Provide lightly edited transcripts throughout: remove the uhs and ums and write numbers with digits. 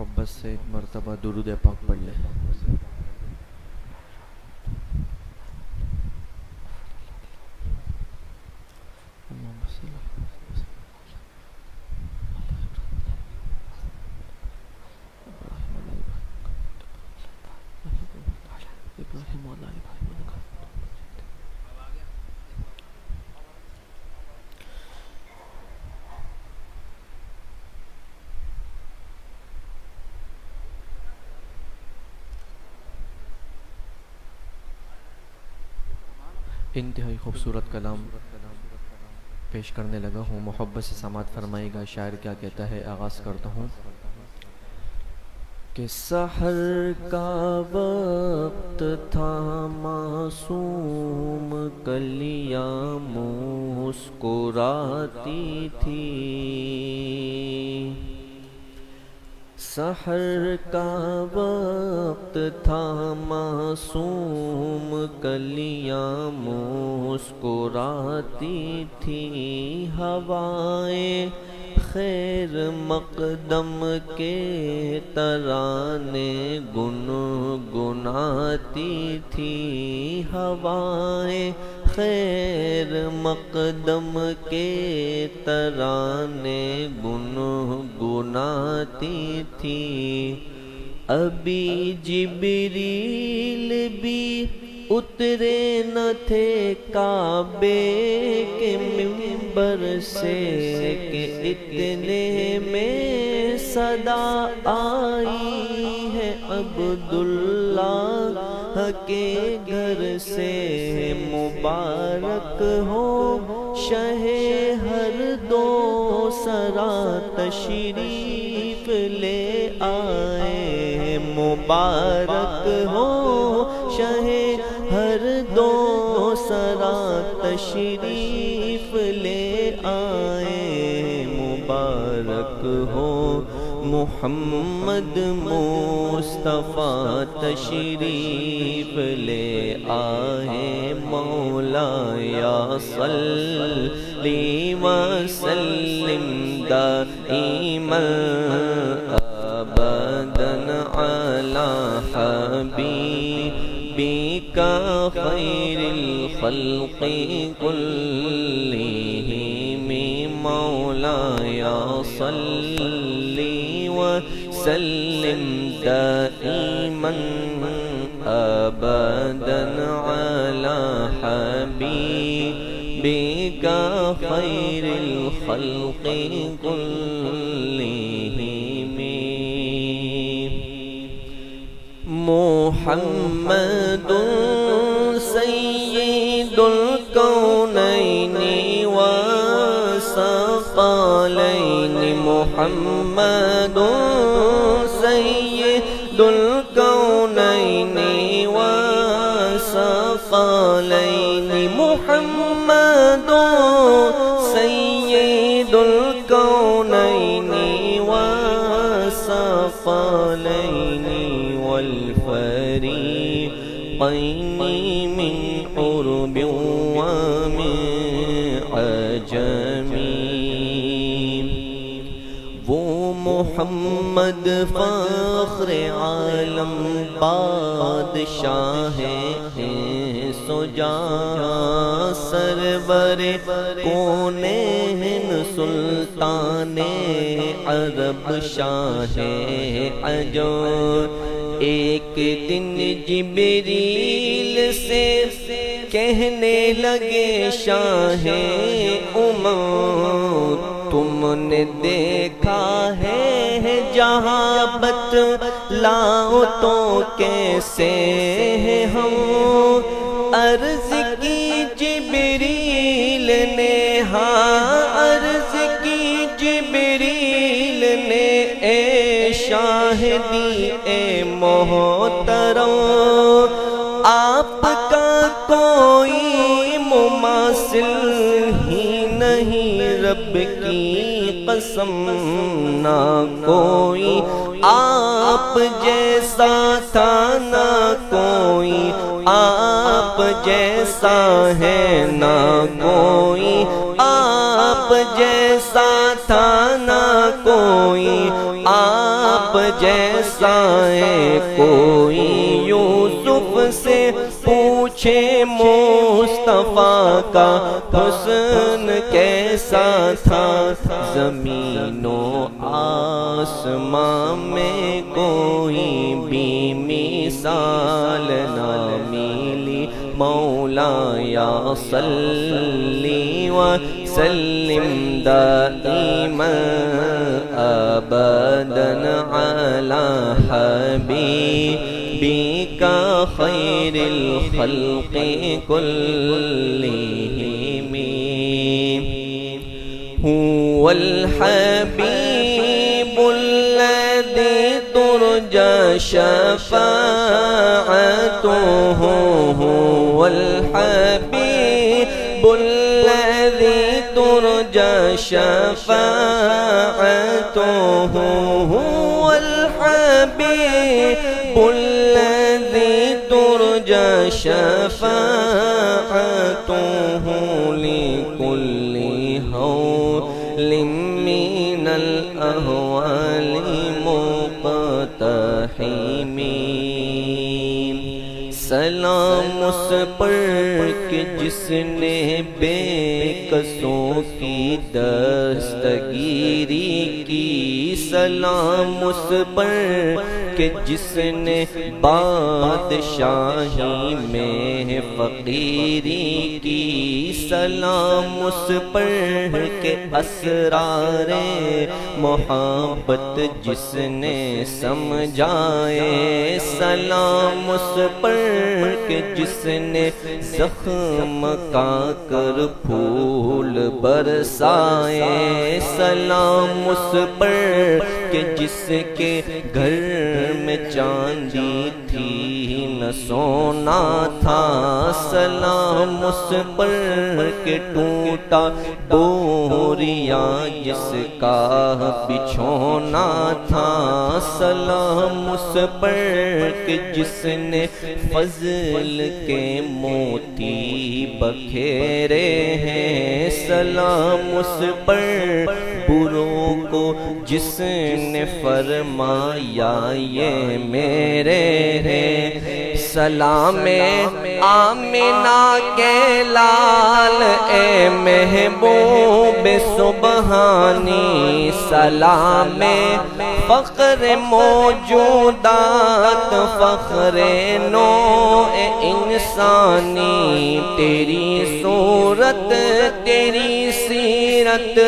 محبت سے ایک مرتبہ درود پاک پڑھ لیں۔ انتہائی خوبصورت کلام پیش کرنے لگا ہوں، محبت سے سماعت فرمائے گا۔ شاعر کیا کہتا ہے، آغاز کرتا ہوں کہ سحر کا وقت تھا معصوم، کلیاں مسکراتی تھی۔ سحر کا وقت تھا معصوم، کلیاں مسکراتی تھی۔ ہوائیں خیر مقدم کے ترانے گنگناتی تھی۔ ہوائیں خیر مقدم کے ترانے گنگناتی تھی۔ ابھی جبریل بھی اترے نہ تھے کعبے کے منبر سے کہ اتنے میں صدا آئی ہے عبداللہ کے گھر سے۔ مبارک ہو شہ ہر دو سرا تشریف لے آئے۔ مبارک ہو شہ ہر دو سرا تشریف لے آئے۔ مبارک ہو محمد مصطفیٰ تشریف لے آئے۔ مولا یا صلی وسلم دائما ابدا علی حبیبک خیر الخلق کلہم۔ مولا یا صلی وسلم دائما ابدا علی حبیبک خیر الخلق کلہم۔ محمد سید الکونین والثقلین۔ محمد سید الکونین والثقلین۔ محمد سید الکونین والثقلین والفریقین من عرب ومن عجم۔ وہ محمد فخر عالم بادشاہ سجا، سرور کونین سلطان عرب شاہ عجم۔ ایک دن جبریل سے کہنے لگے شاہ امم، تم نے دیکھا ہے جہاں بتلاؤ تو کیسے ہم؟ عرض کی جبریل نے، ہاں عرض کی جبریل نے، اے شاہدی اے محترم، آپ کا کوئی مماثل ہی نہیں، رب کی قسم نہ کوئی آپ جیسا تھا، نہ کوئی آپ جیسا ہے، نہ کوئی آپ جیسا تھا، نہ کوئی آپ جیسا ہے کوئی یوسف سے پوچھے مصطفیٰ کا حسن کیسا تھا زمین و آسمان میں کوئی بھی مثال نہ ملی مولا یا صلی وسلم دائما ابدا علی حبیبک خیر الخلق کلہم هو الحبیب الذی ترجى شفاعته هو الحبیب الذی ترجى شفاعته هو الحبیب الذی ترجى شفاعته لكل هول من الأهوال مقتحم سلام اس پر کہ جس نے بے کسوں کی دستگیری کی سلام اس پر کہ جس نے بادشاہی میں فقیری کی سلام اس پر کہ اسرار محبت جس نے سمجھائے سلام اس پر کہ جس نے زخم کا کر پھول برسائے سلام اس پر کہ جس کے گھر میں چاندی تھی نہ سونا تھا سلام اس پر کہ ٹوٹا بوریا جس کا بچھونا تھا سلام اس پر کہ جس نے فضل کے موتی بکھیرے ہیں سلام اس پر بروں کو جس نے فرمایا یہ میرے ہیں سلام آمنہ کے لال اے محبوب سبحانی سلام فخر موجودات فخر نوع انسانی تیری صورت تیری سیرت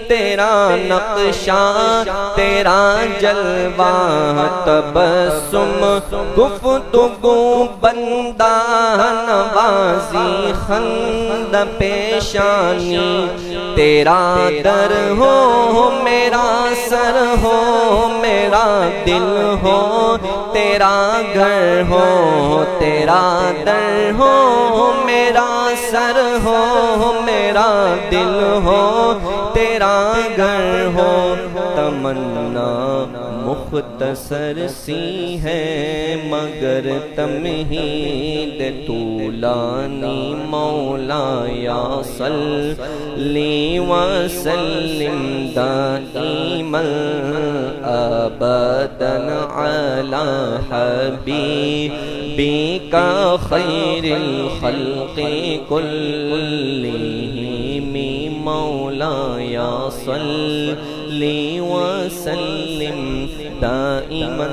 تیرا نقشہ تیرا جلوہ تبسم گفتگو بندہ نوازی خند پیشانی تیرا در ہو میرا سر ہو میرا دل ہو تیرا گھر ہو تیرا در ہو میرا سر ہو میرا دل ہو تیرا گھر ہو تمنا مختصر سی ہے مگر تمہید طولانی مولا یا صلی وسلم دائما ابدا علی حبیبک خیر الخلق کلہم مولا یا صلی وسلم دائما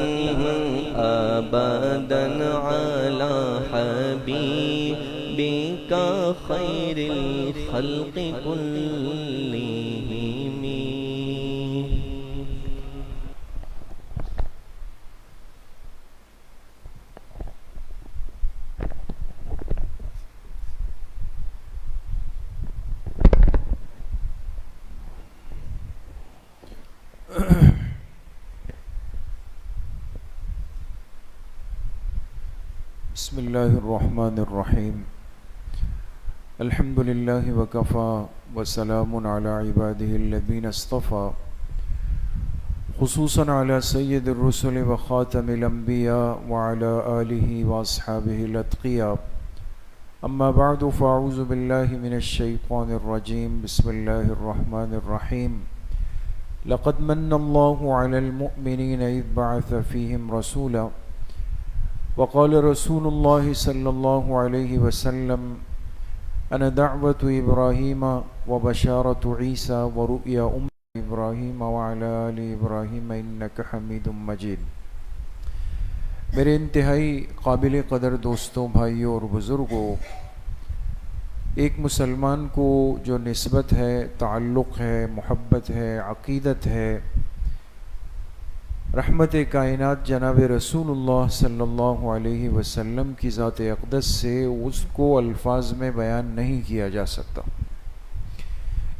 ابدا علی حبیبک خیر الخلق کلہم بسم اللہ الرحمن الرحیم الحمد للہ وکفا وسلام علی عبادہ الذین اصطفى خصوصاً علی سید الرسل وخاتم الانبیاء وعلی آلہ واصحابہ الاتقیاء اما بعد فاعوذ باللہ من الشیطان الرجیم بسم اللہ الرحمن الرحیم لقد من الله على المؤمنين إذ بعث فيهم رسولا وقال رسول الله صلى الله عليه وسلم أنا دعوة إبراهيم وبشارة عيسى ورؤيا أم إبراهيم وعلى آل إبراهيم إنك حميد مجيد۔ میرے انتہائی قابل قدر دوستوں، بھائیوں اور بزرگوں، ایک مسلمان کو جو نسبت ہے، تعلق ہے، محبت ہے، عقیدت ہے رحمت کائنات جناب رسول اللہ صلی اللہ علیہ وسلم کی ذات اقدس سے، اس کو الفاظ میں بیان نہیں کیا جا سکتا۔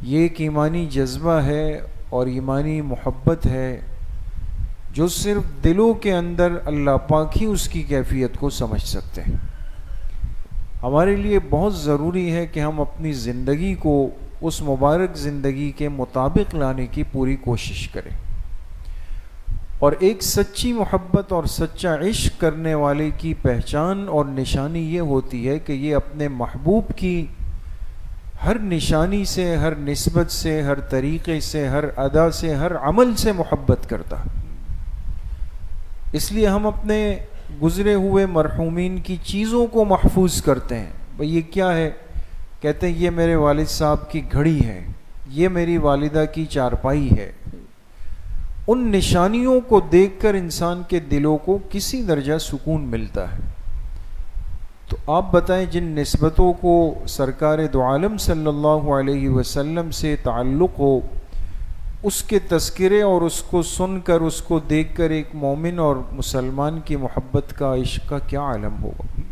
یہ ایک ایمانی جذبہ ہے اور ایمانی محبت ہے جو صرف دلوں کے اندر اللہ پاک ہی اس کی کیفیت کو سمجھ سکتے ہیں۔ ہمارے لیے بہت ضروری ہے کہ ہم اپنی زندگی کو اس مبارک زندگی کے مطابق لانے کی پوری کوشش کریں، اور ایک سچی محبت اور سچا عشق کرنے والے کی پہچان اور نشانی یہ ہوتی ہے کہ یہ اپنے محبوب کی ہر نشانی سے، ہر نسبت سے، ہر طریقے سے، ہر ادا سے، ہر عمل سے محبت کرتا ہے۔ اس لیے ہم اپنے گزرے ہوئے مرحومین کی چیزوں کو محفوظ کرتے ہیں۔ بھئی یہ کیا ہے؟ کہتے ہیں یہ میرے والد صاحب کی گھڑی ہے، یہ میری والدہ کی چارپائی ہے۔ ان نشانیوں کو دیکھ کر انسان کے دلوں کو کسی درجہ سکون ملتا ہے۔ تو آپ بتائیں، جن نسبتوں کو سرکار دو عالم صلی اللہ علیہ وسلم سے تعلق ہو، اس کے تذکرے اور اس کو سن کر، اس کو دیکھ کر ایک مومن اور مسلمان کی محبت کا، عشق کا کیا عالم ہوگا۔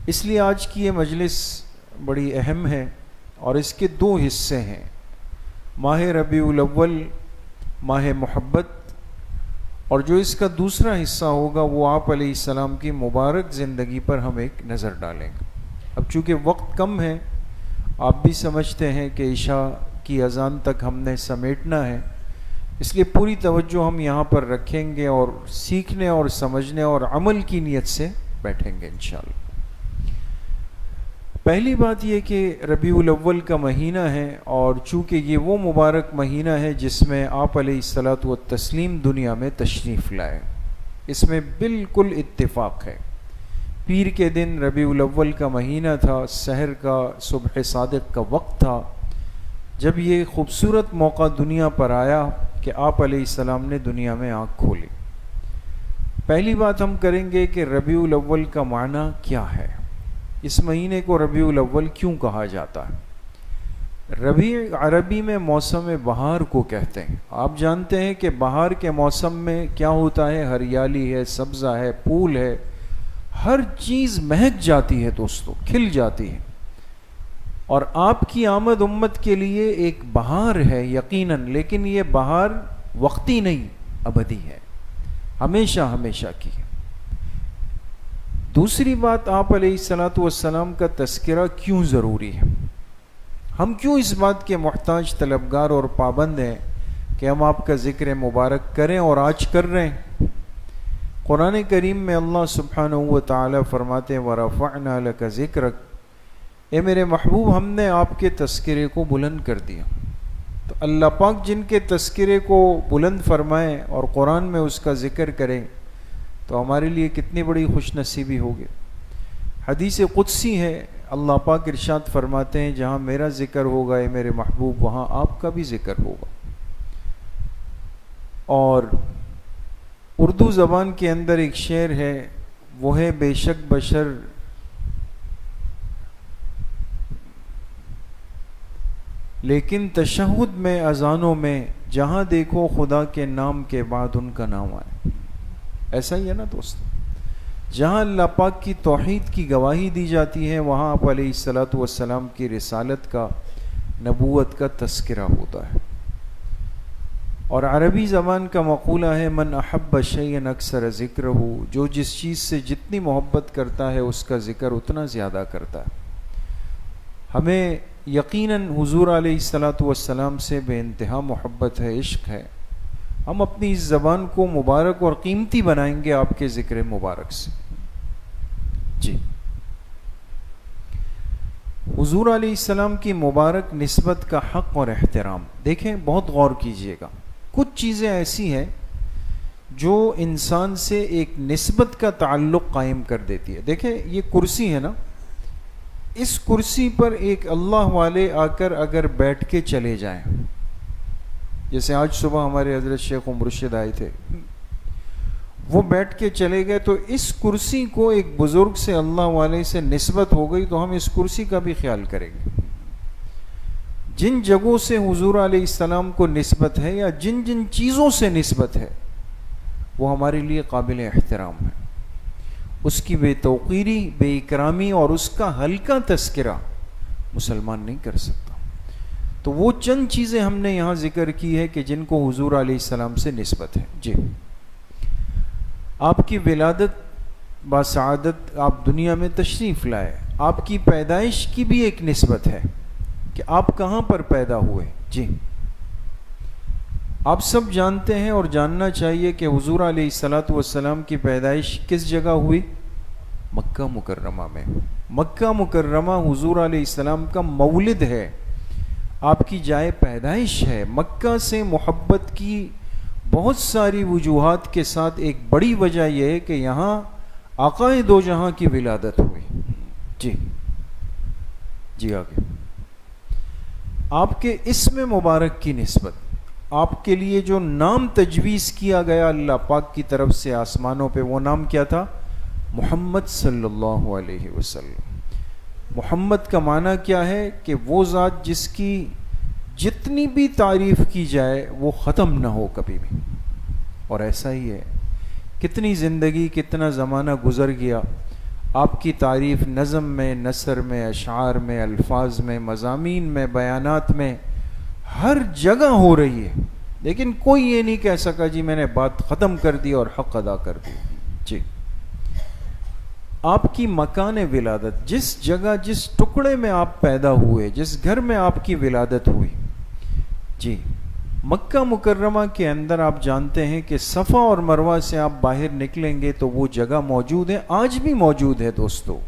اس لیے آج کی یہ مجلس بڑی اہم ہے اور اس کے دو حصے ہیں۔ ماہ ربیع الاول، ماہ محبت، اور جو اس کا دوسرا حصہ ہوگا وہ آپ علیہ السلام کی مبارک زندگی پر ہم ایک نظر ڈالیں گے۔ اب چونکہ وقت کم ہے، آپ بھی سمجھتے ہیں کہ عشاء کی اذان تک ہم نے سمیٹنا ہے، اس لیے پوری توجہ ہم یہاں پر رکھیں گے اور سیکھنے اور سمجھنے اور عمل کی نیت سے بیٹھیں گے انشاءاللہ۔ پہلی بات یہ کہ ربیع الاول کا مہینہ ہے، اور چونکہ یہ وہ مبارک مہینہ ہے جس میں آپ علیہ الصلاۃ والتسلیم دنیا میں تشریف لائے، اس میں بالکل اتفاق ہے۔ پیر کے دن ربیع الاول کا مہینہ تھا، سحر کا، صبح صادق کا وقت تھا، جب یہ خوبصورت موقع دنیا پر آیا کہ آپ علیہ السلام نے دنیا میں آنکھ کھولی۔ پہلی بات ہم کریں گے کہ ربیع الاول کا معنی کیا ہے، اس مہینے کو ربیع الاول کیوں کہا جاتا ہے۔ ربیع عربی میں موسم بہار کو کہتے ہیں۔ آپ جانتے ہیں کہ بہار کے موسم میں کیا ہوتا ہے؟ ہریالی ہے، سبزہ ہے، پھول ہے، ہر چیز مہک جاتی ہے دوستو، کھل جاتی ہے، اور آپ کی آمد امت کے لیے ایک بہار ہے یقیناً، لیکن یہ بہار وقتی نہیں، ابدی ہے، ہمیشہ ہمیشہ کی ہے۔ دوسری بات، آپ علیہ الصلاۃ والسلام کا تذکرہ کیوں ضروری ہے؟ ہم کیوں اس بات کے محتاج، طلبگار اور پابند ہیں کہ ہم آپ کا ذکر مبارک کریں، اور آج کر رہے ہیں۔ قرآن کریم میں اللہ سبحانہ و تعالی فرماتے ہیں وَرَفَعْنَا لَكَ ذِكْرَكَ، اے میرے محبوب ہم نے آپ کے تذکرے کو بلند کر دیا۔ تو اللہ پاک جن کے تذکرے کو بلند فرمائیں اور قرآن میں اس کا ذکر کریں تو ہمارے لیے کتنی بڑی خوش نصیبی ہوگی۔ حدیث قدسی ہے، اللہ پاک ارشاد فرماتے ہیں جہاں میرا ذکر ہوگا اے میرے محبوب، وہاں آپ کا بھی ذکر ہوگا۔ اور اردو زبان کے اندر ایک شعر ہے، وہ ہے بے شک بشر لیکن تشہد میں، اذانوں میں، جہاں دیکھو خدا کے نام کے بعد ان کا نام آئے۔ ایسا ہی ہے نا دوست، جہاں اللہ پاک کی توحید کی گواہی دی جاتی ہے وہاں آپ علیہ الصلاۃ والسلام کی رسالت کا، نبوت کا تذکرہ ہوتا ہے۔ اور عربی زبان کا مقولہ ہے من احب شیئا اکثر ذکرہ، جو جس چیز سے جتنی محبت کرتا ہے اس کا ذکر اتنا زیادہ کرتا ہے۔ ہمیں یقیناً حضور علیہ الصلاۃ والسلام سے بے انتہا محبت ہے، عشق ہے۔ ہم اپنی اس زبان کو مبارک اور قیمتی بنائیں گے آپ کے ذکر مبارک سے۔ جی حضور علیہ السلام کی مبارک نسبت کا حق اور احترام. دیکھیں بہت غور کیجئے گا, کچھ چیزیں ایسی ہیں جو انسان سے ایک نسبت کا تعلق قائم کر دیتی ہے. دیکھیں یہ کرسی ہے نا, اس کرسی پر ایک اللہ والے آ کر اگر بیٹھ کے چلے جائیں, جیسے آج صبح ہمارے حضرت شیخ مرشد آئے تھے, وہ بیٹھ کے چلے گئے, تو اس کرسی کو ایک بزرگ سے اللہ والے سے نسبت ہو گئی, تو ہم اس کرسی کا بھی خیال کریں گے. جن جگہوں سے حضور علیہ السلام کو نسبت ہے یا جن جن چیزوں سے نسبت ہے وہ ہمارے لیے قابل احترام ہے. اس کی بے توقیری, بے اکرامی اور اس کا ہلکا تذکرہ مسلمان نہیں کر سکتا. تو وہ چند چیزیں ہم نے یہاں ذکر کی ہے کہ جن کو حضور علیہ السلام سے نسبت ہے. جی, آپ کی ولادت باسعادت, آپ دنیا میں تشریف لائے, آپ کی پیدائش کی بھی ایک نسبت ہے کہ آپ کہاں پر پیدا ہوئے. جی, آپ سب جانتے ہیں اور جاننا چاہیے کہ حضور علیہ السلام کی پیدائش کس جگہ ہوئی؟ مکہ مکرمہ میں. مکہ مکرمہ حضور علیہ السلام کا مولد ہے, آپ کی جائے پیدائش ہے. مکہ سے محبت کی بہت ساری وجوہات کے ساتھ ایک بڑی وجہ یہ ہے کہ یہاں آقا دو جہاں کی ولادت ہوئی. جی آگے, آپ کے اسم مبارک کی نسبت, آپ کے لیے جو نام تجویز کیا گیا اللہ پاک کی طرف سے آسمانوں پہ, وہ نام کیا تھا؟ محمد صلی اللہ علیہ وسلم. محمد کا معنی کیا ہے؟ کہ وہ ذات جس کی جتنی بھی تعریف کی جائے وہ ختم نہ ہو کبھی بھی. اور ایسا ہی ہے, کتنی زندگی کتنا زمانہ گزر گیا, آپ کی تعریف نظم میں, نثر میں, اشعار میں, الفاظ میں, مضامین میں, بیانات میں, ہر جگہ ہو رہی ہے, لیکن کوئی یہ نہیں کہہ سکا جی میں نے بات ختم کر دی اور حق ادا کر دی. جی, آپ کی مکان ولادت, جس جگہ جس ٹکڑے میں آپ پیدا ہوئے, جس گھر میں آپ کی ولادت ہوئی. جی, مکہ مکرمہ کے اندر آپ جانتے ہیں کہ صفا اور مروہ سے آپ باہر نکلیں گے تو وہ جگہ موجود ہے, آج بھی موجود ہے دوستو,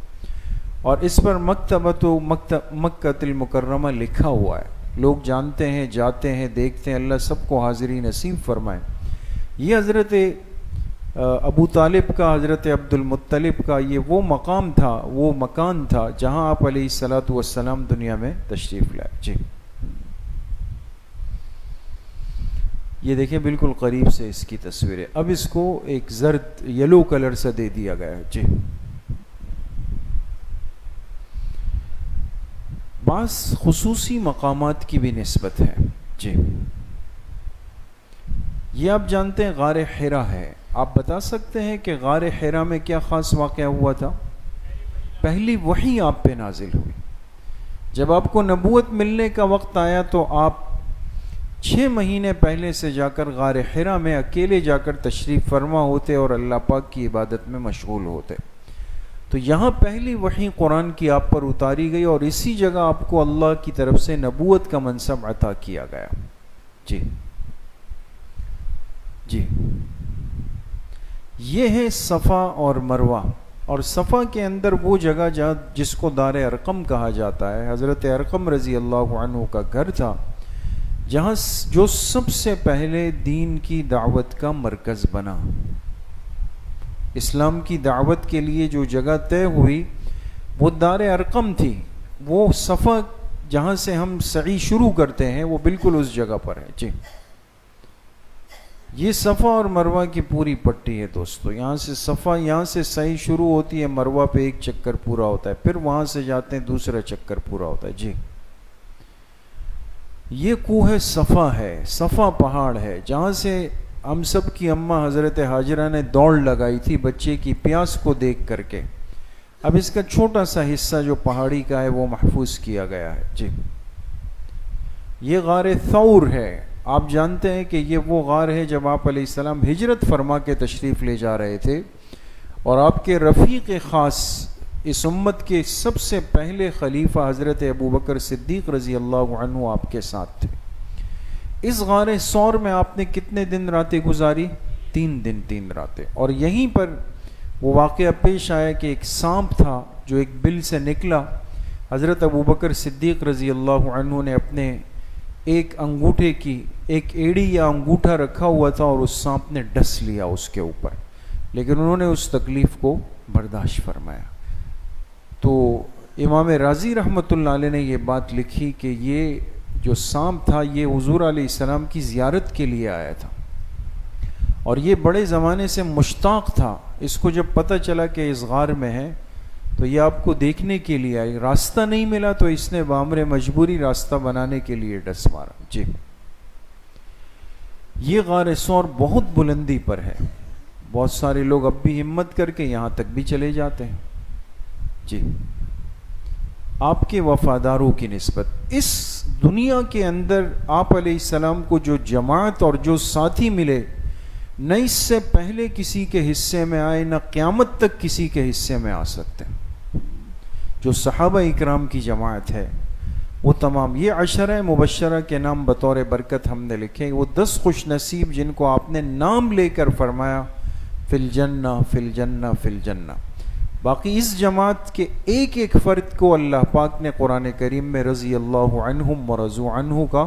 اور اس پر مکۃ المکرمہ لکھا ہوا ہے. لوگ جانتے ہیں, جاتے ہیں, دیکھتے ہیں. اللہ سب کو حاضری نصیب فرمائے. یہ حضرت ابو طالب کا, حضرت عبد المطلب کا یہ وہ مقام تھا, وہ مکان تھا جہاں آپ علیہ الصلاۃ والسلام دنیا میں تشریف لائے. جی, یہ دیکھیں بالکل قریب سے اس کی تصویر ہے. اب اس کو ایک زرد یلو کلر سے دے دیا گیا ہے. جی, بعض خصوصی مقامات کی بھی نسبت ہے. جی, یہ آپ جانتے ہیں غار حرا ہے. آپ بتا سکتے ہیں کہ غار حرا میں کیا خاص واقعہ ہوا تھا؟ پہلی وحی آپ پہ نازل ہوئی. جب آپ کو نبوت ملنے کا وقت آیا تو آپ 6 مہینے پہلے سے جا کر غار حرا میں اکیلے جا کر تشریف فرما ہوتے اور اللہ پاک کی عبادت میں مشغول ہوتے. تو یہاں پہلی وحی قرآن کی آپ پر اتاری گئی اور اسی جگہ آپ کو اللہ کی طرف سے نبوت کا منصب عطا کیا گیا. جی جی, یہ ہے صفا اور مروہ. اور صفا کے اندر وہ جگہ جس کو دار ارقم کہا جاتا ہے, حضرت ارقم رضی اللہ عنہ کا گھر تھا, جہاں جو سب سے پہلے دین کی دعوت کا مرکز بنا. اسلام کی دعوت کے لیے جو جگہ طے ہوئی وہ دار ارقم تھی. وہ صفا جہاں سے ہم سعی شروع کرتے ہیں وہ بالکل اس جگہ پر ہے. جی, یہ صفا اور مروہ کی پوری پٹی ہے دوستو. یہاں سے صفا, یہاں سے سعی شروع ہوتی ہے, مروہ پہ ایک چکر پورا ہوتا ہے, پھر وہاں سے جاتے ہیں دوسرا چکر پورا ہوتا ہے. جی, یہ کوہ صفا ہے, صفا پہاڑ ہے, جہاں سے ہم سب کی اماں حضرت حاجرہ نے دوڑ لگائی تھی بچے کی پیاس کو دیکھ کر کے. اب اس کا چھوٹا سا حصہ جو پہاڑی کا ہے وہ محفوظ کیا گیا ہے. جی, یہ غار ثور ہے. آپ جانتے ہیں کہ یہ وہ غار ہے جب آپ علیہ السلام ہجرت فرما کے تشریف لے جا رہے تھے اور آپ کے رفیق خاص, اس امت کے سب سے پہلے خلیفہ حضرت ابوبکر صدیق رضی اللہ عنہ آپ کے ساتھ تھے. اس غار ثور میں آپ نے کتنے دن راتیں گزاری؟ 3 دن 3 راتیں. اور یہیں پر وہ واقعہ پیش آیا کہ ایک سانپ تھا جو ایک بل سے نکلا, حضرت ابوبکر صدیق رضی اللہ عنہ نے اپنے ایک انگوٹھے کی ایک ایڑی یا انگوٹھا رکھا ہوا تھا اور اس سانپ نے ڈس لیا اس کے اوپر، لیکن انہوں نے اس تکلیف کو برداشت فرمایا۔ تو امام رازی رحمۃ اللہ علیہ نے یہ بات لکھی کہ یہ جو سانپ تھا یہ حضور علیہ السلام کی زیارت کے لیے آیا تھا، اور یہ بڑے زمانے سے مشتاق تھا، اس کو جب پتہ چلا کہ اس غار میں ہے تو یہ آپ کو دیکھنے کے لیے آئی، راستہ نہیں ملا تو اس نے بامر مجبوری راستہ بنانے کے لیے ڈس مارا۔ جی، یہ غار ثور بہت بلندی پر ہے، بہت سارے لوگ اب بھی ہمت کر کے یہاں تک بھی چلے جاتے ہیں۔ جی، آپ کے وفاداروں کی نسبت اس دنیا کے اندر آپ علیہ السلام کو جو جماعت اور جو ساتھی ملے، نہ اس سے پہلے کسی کے حصے میں آئے، نہ قیامت تک کسی کے حصے میں آ سکتے ہیں۔ جو صحابہ اکرام کی جماعت ہے وہ تمام، یہ عشرہ مبشرہ کے نام بطور برکت ہم نے لکھے، وہ 10 خوش نصیب جن کو آپ نے نام لے کر فرمایا فی الجنہ فی الجنہ فی الجنہ۔ باقی اس جماعت کے ایک ایک فرد کو اللہ پاک نے قرآن کریم میں رضی اللہ عنہم ورضوا عنہ کا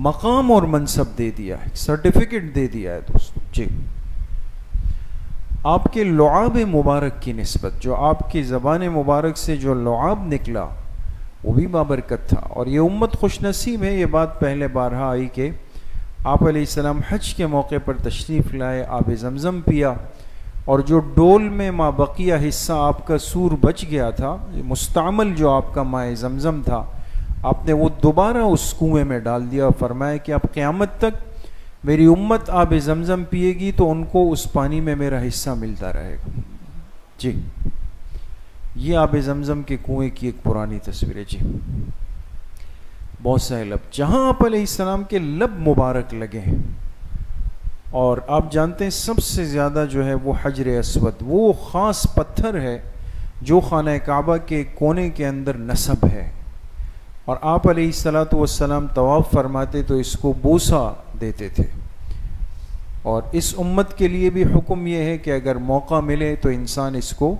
مقام اور منصب دے دیا ہے، سرٹیفکیٹ دے دیا ہے دوستو۔ جی، آپ کے لعاب مبارک کی نسبت، جو آپ کی زبان مبارک سے جو لعاب نکلا وہ بھی بابرکت تھا، اور یہ امت خوش نصیب ہے۔ یہ بات پہلے بارہا آئی کہ آپ علیہ السلام حج کے موقع پر تشریف لائے، آب زمزم پیا، اور جو ڈول میں ما بقیہ حصہ آپ کا سور بچ گیا تھا، مستعمل جو آپ کا ماء زمزم تھا، آپ نے وہ دوبارہ اس کنویں میں ڈال دیا، اور فرمایا کہ اب قیامت تک میری امت آب زمزم پیے گی تو ان کو اس پانی میں میرا حصہ ملتا رہے گا۔ جی، یہ آب زمزم کے کنویں کی ایک پرانی تصویر ہے۔ جی، بہت سارے لب، جہاں آپ علیہ السلام کے لب مبارک لگے ہیں، اور آپ جانتے ہیں سب سے زیادہ جو ہے وہ حجر اسود، وہ خاص پتھر ہے جو خانہ کعبہ کے کونے کے اندر نصب ہے، اور آپ علیہ الصلاۃ والسلام طواف فرماتے تو اس کو بوسہ دیتے تھے۔ اور اس امت کے لیے بھی حکم یہ ہے کہ اگر موقع ملے تو انسان اس کو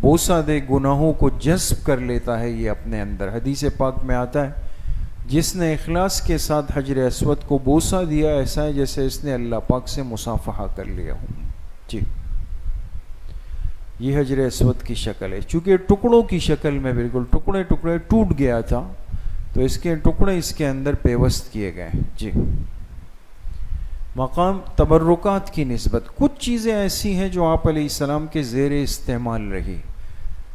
بوسہ دے، گناہوں کو جذب کر لیتا ہے یہ اپنے اندر۔ حدیث پاک میں آتا ہے جس نے اخلاص کے ساتھ حجر اسود کو بوسہ دیا، ایسا ہے جیسے اس نے اللہ پاک سے مصافحہ کر لیا ہوں۔ جی، یہ حجر اسود کی شکل ہے، چونکہ ٹکڑوں کی شکل میں بالکل ٹکڑے ٹکڑے ٹوٹ گیا تھا تو اس کے ٹکڑے اس کے اندر پیوست کیے گئے۔ جی، مقام تبرکات کی نسبت، کچھ چیزیں ایسی ہیں جو آپ علیہ السلام کے زیر استعمال رہی،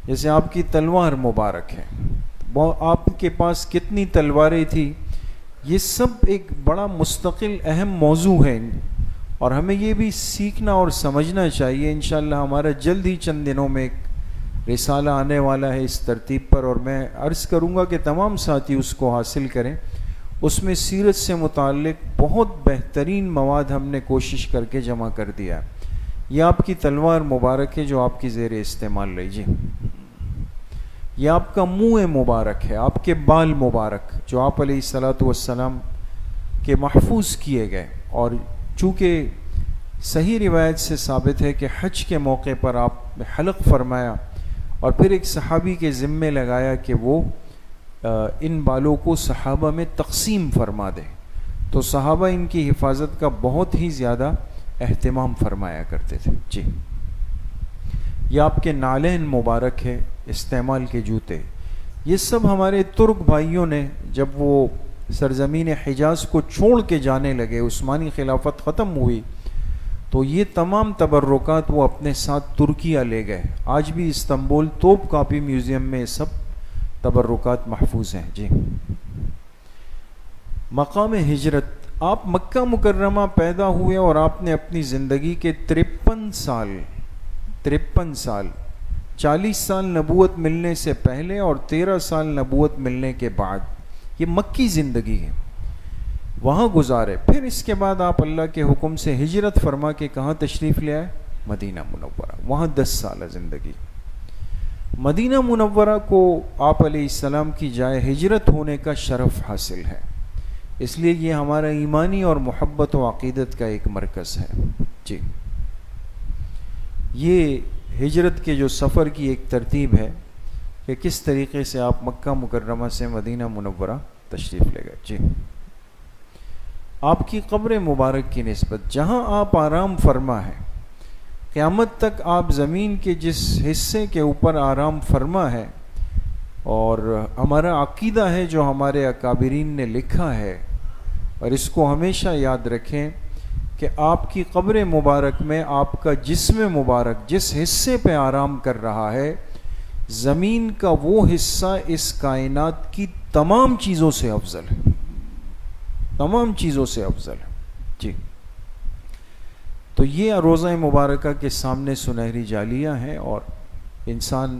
جیسے آپ کی تلوار مبارک ہے، آپ کے پاس کتنی تلواریں تھی، یہ سب ایک بڑا مستقل اہم موضوع ہے، اور ہمیں یہ بھی سیکھنا اور سمجھنا چاہیے۔ انشاءاللہ ہمارا جلد ہی چند دنوں میں ایک رسالہ آنے والا ہے اس ترتیب پر، اور میں عرض کروں گا کہ تمام ساتھی اس کو حاصل کریں۔ اس میں سیرت سے متعلق بہت بہترین مواد ہم نے کوشش کر کے جمع کر دیا ہے۔ یہ آپ کی تلوار مبارک ہے جو آپ کی زیر استعمال رہی۔ جی، یہ آپ کا منہ مبارک ہے، آپ کے بال مبارک جو آپ علیہ الصلاۃ والسلام کے محفوظ کیے گئے، اور چونکہ صحیح روایت سے ثابت ہے کہ حج کے موقع پر آپ نے حلق فرمایا اور پھر ایک صحابی کے ذمے لگایا کہ وہ ان بالوں کو صحابہ میں تقسیم فرما دے، تو صحابہ ان کی حفاظت کا بہت ہی زیادہ اہتمام فرمایا کرتے تھے۔ جی، یہ آپ کے نالین مبارک ہے، استعمال کے جوتے، یہ سب ہمارے ترک بھائیوں نے جب وہ سرزمین حجاز کو چھوڑ کے جانے لگے، عثمانی خلافت ختم ہوئی، تو یہ تمام تبرکات وہ اپنے ساتھ ترکیہ لے گئے۔ آج بھی استنبول توپ کاپی میوزیم میں سب تبرکات محفوظ ہیں۔ جی، مقام ہجرت، آپ مکہ مکرمہ پیدا ہوئے اور آپ نے اپنی زندگی کے 53 سال 40 سال نبوت ملنے سے پہلے اور 13 سال نبوت ملنے کے بعد، یہ مکی زندگی ہے، وہاں گزارے۔ پھر اس کے بعد آپ اللہ کے حکم سے ہجرت فرما کے کہاں تشریف لے آئے؟ مدینہ منورہ، وہاں 10 سالہ زندگی۔ مدینہ منورہ کو آپ علیہ السلام کی جائے ہجرت ہونے کا شرف حاصل ہے، اس لیے یہ ہمارا ایمانی اور محبت و عقیدت کا ایک مرکز ہے۔ جی، یہ ہجرت کے جو سفر کی ایک ترتیب ہے کہ کس طریقے سے آپ مکہ مکرمہ سے مدینہ منورہ تشریف لے گئے. جی آپ کی قبر مبارک کی نسبت جہاں آپ آرام فرما ہے، قیامت تک آپ زمین کے جس حصے کے اوپر آرام فرما ہے، اور ہمارا عقیدہ ہے جو ہمارے اکابرین نے لکھا ہے، اور اس کو ہمیشہ یاد رکھیں کہ آپ کی قبر مبارک میں آپ کا جسم مبارک جس حصے پہ آرام کر رہا ہے، زمین کا وہ حصہ اس کائنات کی تمام چیزوں سے افضل ہے، تمام چیزوں سے افضل ہے. جی تو یہ روضہ مبارکہ کے سامنے سنہری جالیہ ہیں، اور انسان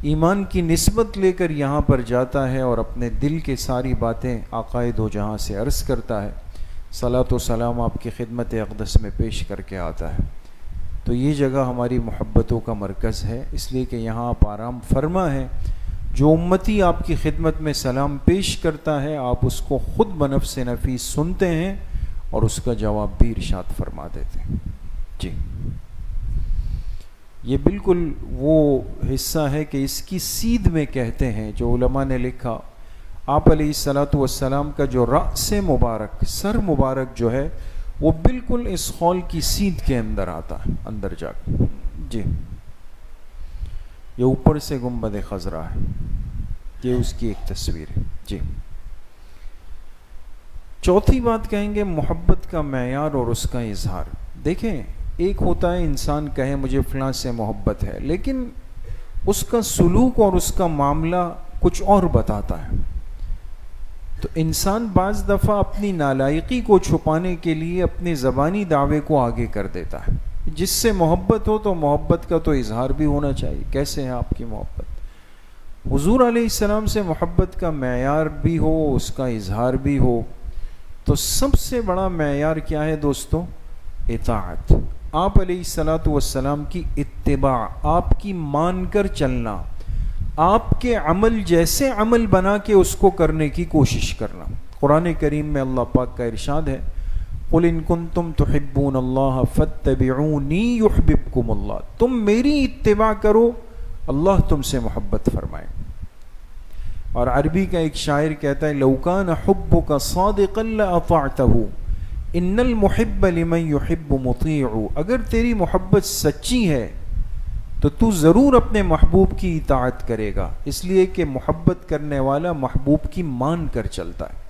ایمان کی نسبت لے کر یہاں پر جاتا ہے اور اپنے دل کے ساری باتیں آقائے دو جہاں سے عرض کرتا ہے، صلاۃ و سلام آپ کی خدمت اقدس میں پیش کر کے آتا ہے. تو یہ جگہ ہماری محبتوں کا مرکز ہے، اس لیے کہ یہاں آپ آرام فرما ہے. جو امتی آپ کی خدمت میں سلام پیش کرتا ہے، آپ اس کو خود بنفس نفیس سنتے ہیں اور اس کا جواب بھی ارشاد فرما دیتے ہیں. جی یہ بالکل وہ حصہ ہے کہ اس کی سیدھ میں کہتے ہیں، جو علماء نے لکھا، آپ علیہ الصلاۃ والسلام کا جو رأس مبارک، سر مبارک جو ہے، وہ بالکل اس خول کی سیدھ کے اندر آتا ہے، اندر جا کے. جی یہ اوپر سے گنبد خضرا ہے، یہ اس کی ایک تصویر ہے. جی چوتھی بات کہیں گے محبت کا معیار اور اس کا اظہار. دیکھیں ایک ہوتا ہے انسان کہے مجھے فلاں سے محبت ہے، لیکن اس کا سلوک اور اس کا معاملہ کچھ اور بتاتا ہے. تو انسان بعض دفعہ اپنی نالائقی کو چھپانے کے لیے اپنے زبانی دعوے کو آگے کر دیتا ہے. جس سے محبت ہو تو محبت کا تو اظہار بھی ہونا چاہیے. کیسے ہے آپ کی محبت؟ حضور علیہ السلام سے محبت کا معیار بھی ہو، اس کا اظہار بھی ہو. تو سب سے بڑا معیار کیا ہے دوستو؟ اطاعت. آپ علیہ الصلاۃ والسلام کی اتباع، آپ کی مان کر چلنا، آپ کے عمل جیسے عمل بنا کے اس کو کرنے کی کوشش کرنا. قرآن کریم میں اللہ پاک کا ارشاد ہے، قُلْ إِن كُنتُمْ تُحِبُّونَ اللَّهَ فَاتَّبِعُونِي يُحْبِبْكُمُ اللَّهُ. تم میری اتباع کرو، اللہ تم سے محبت فرمائے. اور عربی کا ایک شاعر کہتا ہے، لو کان حبک صادقا لأطعته ان المحب لمن يحب مطیع. اگر تیری محبت سچی ہے تو ضرور اپنے محبوب کی اطاعت کرے گا، اس لیے کہ محبت کرنے والا محبوب کی مان کر چلتا ہے.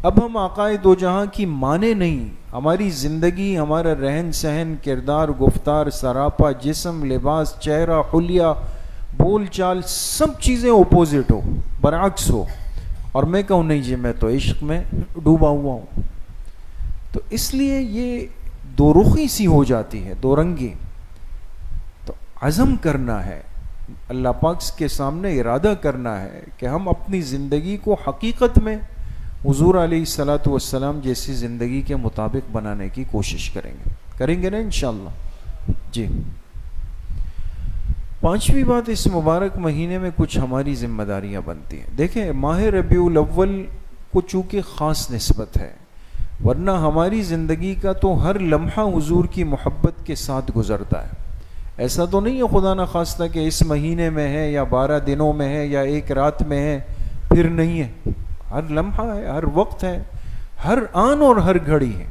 اب ہم آقائے دو جہاں کی مانے نہیں، ہماری زندگی، ہمارا رہن سہن، کردار، گفتار، سراپا، جسم، لباس، چہرہ، حلیہ، بول چال، سب چیزیں اپوزٹ ہو، برعکس ہو، اور میں کہوں نہیں جی میں تو عشق میں ڈوبا ہوا ہوں. تو اس لیے یہ دو رخی سی ہو جاتی ہے، دو رنگی. تو عزم کرنا ہے، اللہ پاک کے سامنے ارادہ کرنا ہے کہ ہم اپنی زندگی کو حقیقت میں حضور علیہ الصلاۃ والسلام جیسی زندگی کے مطابق بنانے کی کوشش کریں گے نا انشاءاللہ. جی پانچویں بات، اس مبارک مہینے میں کچھ ہماری ذمہ داریاں بنتی ہیں. دیکھیں ماہ ربیع الاول کو چونکہ خاص نسبت ہے، ورنہ ہماری زندگی کا تو ہر لمحہ حضور کی محبت کے ساتھ گزرتا ہے. ایسا تو نہیں ہے خدا نخواستہ کہ اس مہینے میں ہے یا 12 دنوں میں ہے یا ایک رات میں ہے پھر نہیں ہے. ہر لمحہ ہے، ہر وقت ہے، ہر آن اور ہر گھڑی ہے.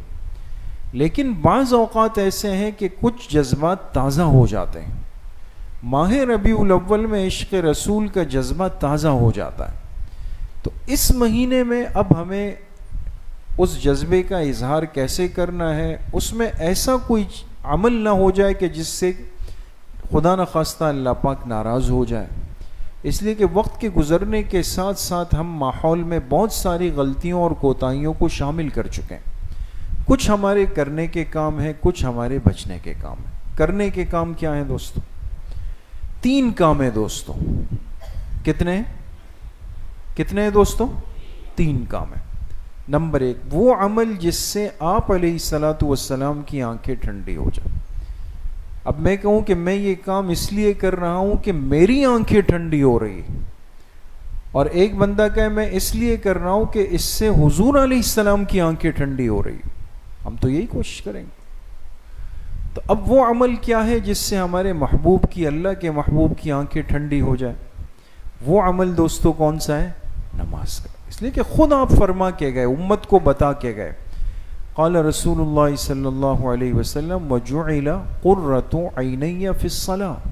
لیکن بعض اوقات ایسے ہیں کہ کچھ جذبات تازہ ہو جاتے ہیں. ماہ ربیع الاول میں عشق رسول کا جذبہ تازہ ہو جاتا ہے. تو اس مہینے میں اب ہمیں اس جذبے کا اظہار کیسے کرنا ہے، اس میں ایسا کوئی عمل نہ ہو جائے کہ جس سے خدا نخواستہ اللہ پاک ناراض ہو جائے. اس لیے کہ وقت کے گزرنے کے ساتھ ساتھ ہم ماحول میں بہت ساری غلطیوں اور کوتاہیوں کو شامل کر چکے ہیں. کچھ ہمارے کرنے کے کام ہیں، کچھ ہمارے بچنے کے کام ہیں. کرنے کے کام کیا ہیں دوستو؟ 3 کام ہیں دوستو. کتنے ہیں دوستو؟ 3 کام ہیں. نمبر 1، وہ عمل جس سے آپ علیہ الصلاۃ والسلام کی آنکھیں ٹھنڈی ہو جائیں. اب میں کہوں کہ میں یہ کام اس لیے کر رہا ہوں کہ میری آنکھیں ٹھنڈی ہو رہی، اور ایک بندہ کہے میں اس لیے کر رہا ہوں کہ اس سے حضور علیہ السلام کی آنکھیں ٹھنڈی ہو رہی. ہم تو یہی کوشش کریں گے. تو اب وہ عمل کیا ہے جس سے ہمارے محبوب کی، اللہ کے محبوب کی آنکھیں ٹھنڈی ہو جائے؟ وہ عمل دوستو کون سا ہے؟ نماز کا. اس لیے کہ خود آپ فرما کے گئے, امت کو بتا کے گئے, قال رسول اللہ صلی اللہ علیہ وسلم وجعل قرۃ عینی فی الصلاۃ,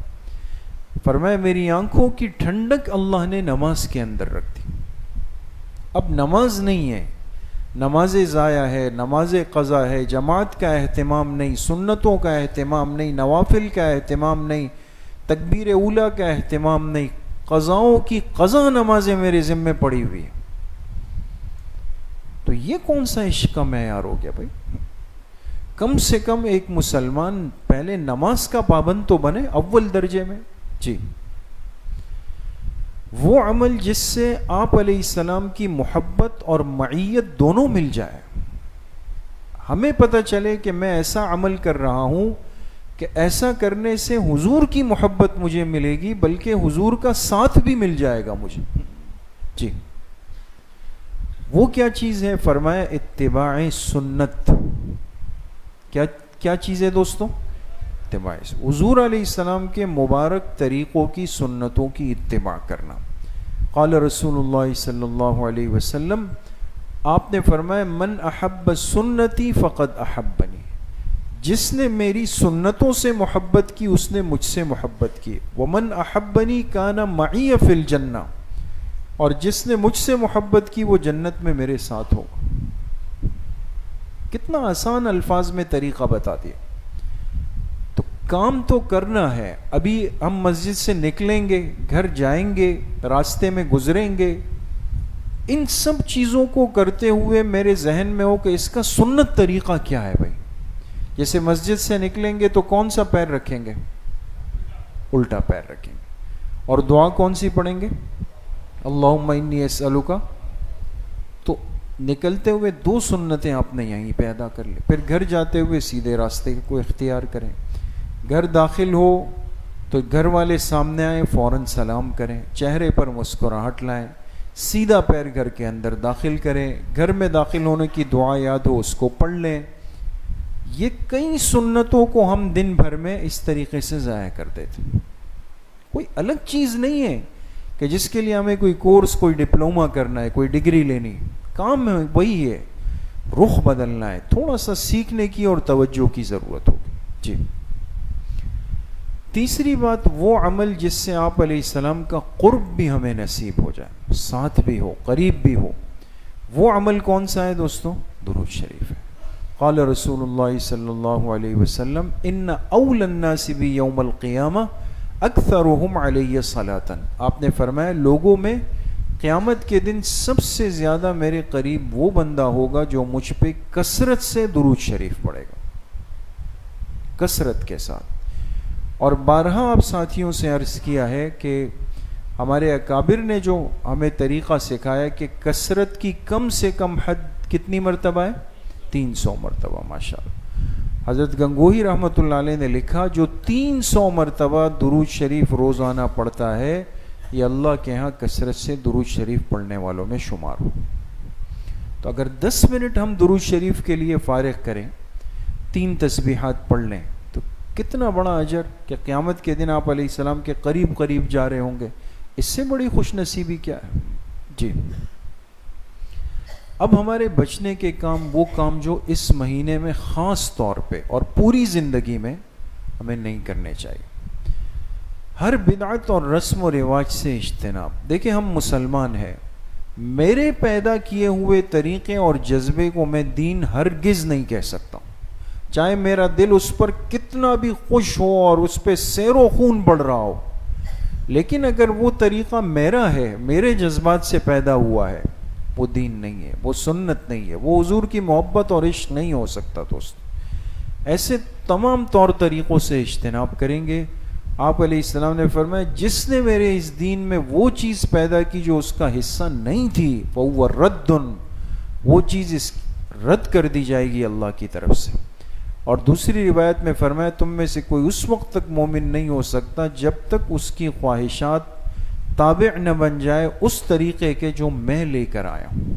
فرمایا میری آنکھوں کی ٹھنڈک اللہ نے نماز کے اندر رکھ دی. اب نماز نہیں ہے, نماز ضائع ہے, نماز قضا ہے, جماعت کا اہتمام نہیں, سنتوں کا اہتمام نہیں, نوافل کا اہتمام نہیں, تکبیر اولیٰ کا اہتمام نہیں, قضاؤں کی قضا نمازیں میرے ذمہ پڑی ہوئی ہیں. تو یہ کون سا عشق کا معیار ہو گیا بھائی؟ کم سے کم ایک مسلمان پہلے نماز کا پابند تو بنے اول درجے میں. جی, وہ عمل جس سے آپ علیہ السلام کی محبت اور معیت دونوں مل جائے. ہمیں پتہ چلے کہ میں ایسا عمل کر رہا ہوں کہ ایسا کرنے سے حضور کی محبت مجھے ملے گی, بلکہ حضور کا ساتھ بھی مل جائے گا مجھے. جی, وہ کیا چیز ہے؟ فرمایا اتباع سنت. کیا چیز ہے دوستوں؟ اتباع حضور علیہ السلام کے مبارک طریقوں کی, سنتوں کی اتباع کرنا. قال رسول اللہ صلی اللہ علیہ وسلم, آپ نے فرمایا من احب سنتی فقد احبنی, جس نے میری سنتوں سے محبت کی اس نے مجھ سے محبت کی. ومن احبنی کان معی فی الجنہ, اور جس نے مجھ سے محبت کی وہ جنت میں میرے ساتھ ہوگا. کتنا آسان الفاظ میں طریقہ بتا دیا. تو کام تو کرنا ہے. ابھی ہم مسجد سے نکلیں گے, گھر جائیں گے, راستے میں گزریں گے, ان سب چیزوں کو کرتے ہوئے میرے ذہن میں ہو کہ اس کا سنت طریقہ کیا ہے بھائی. جیسے مسجد سے نکلیں گے تو کون سا پیر رکھیں گے؟ الٹا پیر رکھیں گے. اور دعا کون سی پڑھیں گے؟ اللہم انی اسألک. تو نکلتے ہوئے دو سنتیں آپ نے یہیں پہ ادا کر لی. پھر گھر جاتے ہوئے سیدھے راستے کو اختیار کریں. گھر داخل ہو تو گھر والے سامنے آئیں فوراً سلام کریں, چہرے پر مسکراہٹ لائیں, سیدھا پیر گھر کے اندر داخل کریں. گھر میں داخل ہونے کی دعا یاد ہو اس کو پڑھ لیں. یہ کئی سنتوں کو ہم دن بھر میں اس طریقے سے ضائع کر دیتے. کوئی الگ چیز نہیں ہے کہ جس کے لیے ہمیں کوئی کورس, کوئی ڈپلومہ کرنا ہے, کوئی ڈگری لینی. کام ہے وہی ہے, رخ بدلنا ہے, تھوڑا سا سیکھنے کی اور توجہ کی ضرورت ہوگی. جی, تیسری بات وہ عمل جس سے آپ علیہ السلام کا قرب بھی ہمیں نصیب ہو جائے, ساتھ بھی ہو, قریب بھی ہو. وہ عمل کون سا ہے دوستوں؟ درود شریف ہے. قال رسول اللہ صلی اللہ علیہ وسلم ان اول الناس بی یوم القیامہ اکثرهم علی صلاۃ. آپ نے فرمایا لوگوں میں قیامت کے دن سب سے زیادہ میرے قریب وہ بندہ ہوگا جو مجھ پہ کثرت سے درود شریف پڑھے گا, کثرت کے ساتھ. اور بارہا آپ ساتھیوں سے عرض کیا ہے کہ ہمارے اکابر نے جو ہمیں طریقہ سکھایا کہ کثرت کی کم سے کم حد کتنی مرتبہ ہے؟ 300 مرتبہ. ماشاءاللہ حضرت گنگوہی رحمۃ اللہ علیہ نے لکھا جو 300 مرتبہ درود شریف روزانہ پڑھتا ہے یہ اللہ کے ہاں کثرت سے درود شریف پڑھنے والوں میں شمار ہو. تو اگر 10 منٹ ہم درود شریف کے لیے فارغ کریں, 3 تسبیحات پڑھ لیں, تو کتنا بڑا اجر کہ قیامت کے دن آپ علیہ السلام کے قریب قریب جا رہے ہوں گے. اس سے بڑی خوش نصیبی کیا ہے؟ جی, اب ہمارے بچنے کے کام, وہ کام جو اس مہینے میں خاص طور پہ اور پوری زندگی میں ہمیں نہیں کرنے چاہیے. ہر بدعت اور رسم و رواج سے اجتناب. دیکھیں ہم مسلمان ہیں, میرے پیدا کیے ہوئے طریقے اور جذبے کو میں دین ہرگز نہیں کہہ سکتا ہوں, چاہے میرا دل اس پر کتنا بھی خوش ہو اور اس پہ سیر و خون بڑھ رہا ہو. لیکن اگر وہ طریقہ میرا ہے, میرے جذبات سے پیدا ہوا ہے, وہ دین نہیں ہے, وہ سنت نہیں ہے, وہ حضور کی محبت اور عشق نہیں ہو سکتا. دوست ایسے تمام طور طریقوں سے اجتناب کریں گے. آپ علیہ السلام نے فرمایا جس نے میرے اس دین میں وہ چیز پیدا کی جو اس کا حصہ نہیں تھی فَهُوَ رَدٌّ, وہ چیز رد کر دی جائے گی اللہ کی طرف سے. اور دوسری روایت میں فرمایا تم میں سے کوئی اس وقت تک مومن نہیں ہو سکتا جب تک اس کی خواہشات تابع نہ بن جائے اس طریقے کے جو میں لے کر آیا ہوں.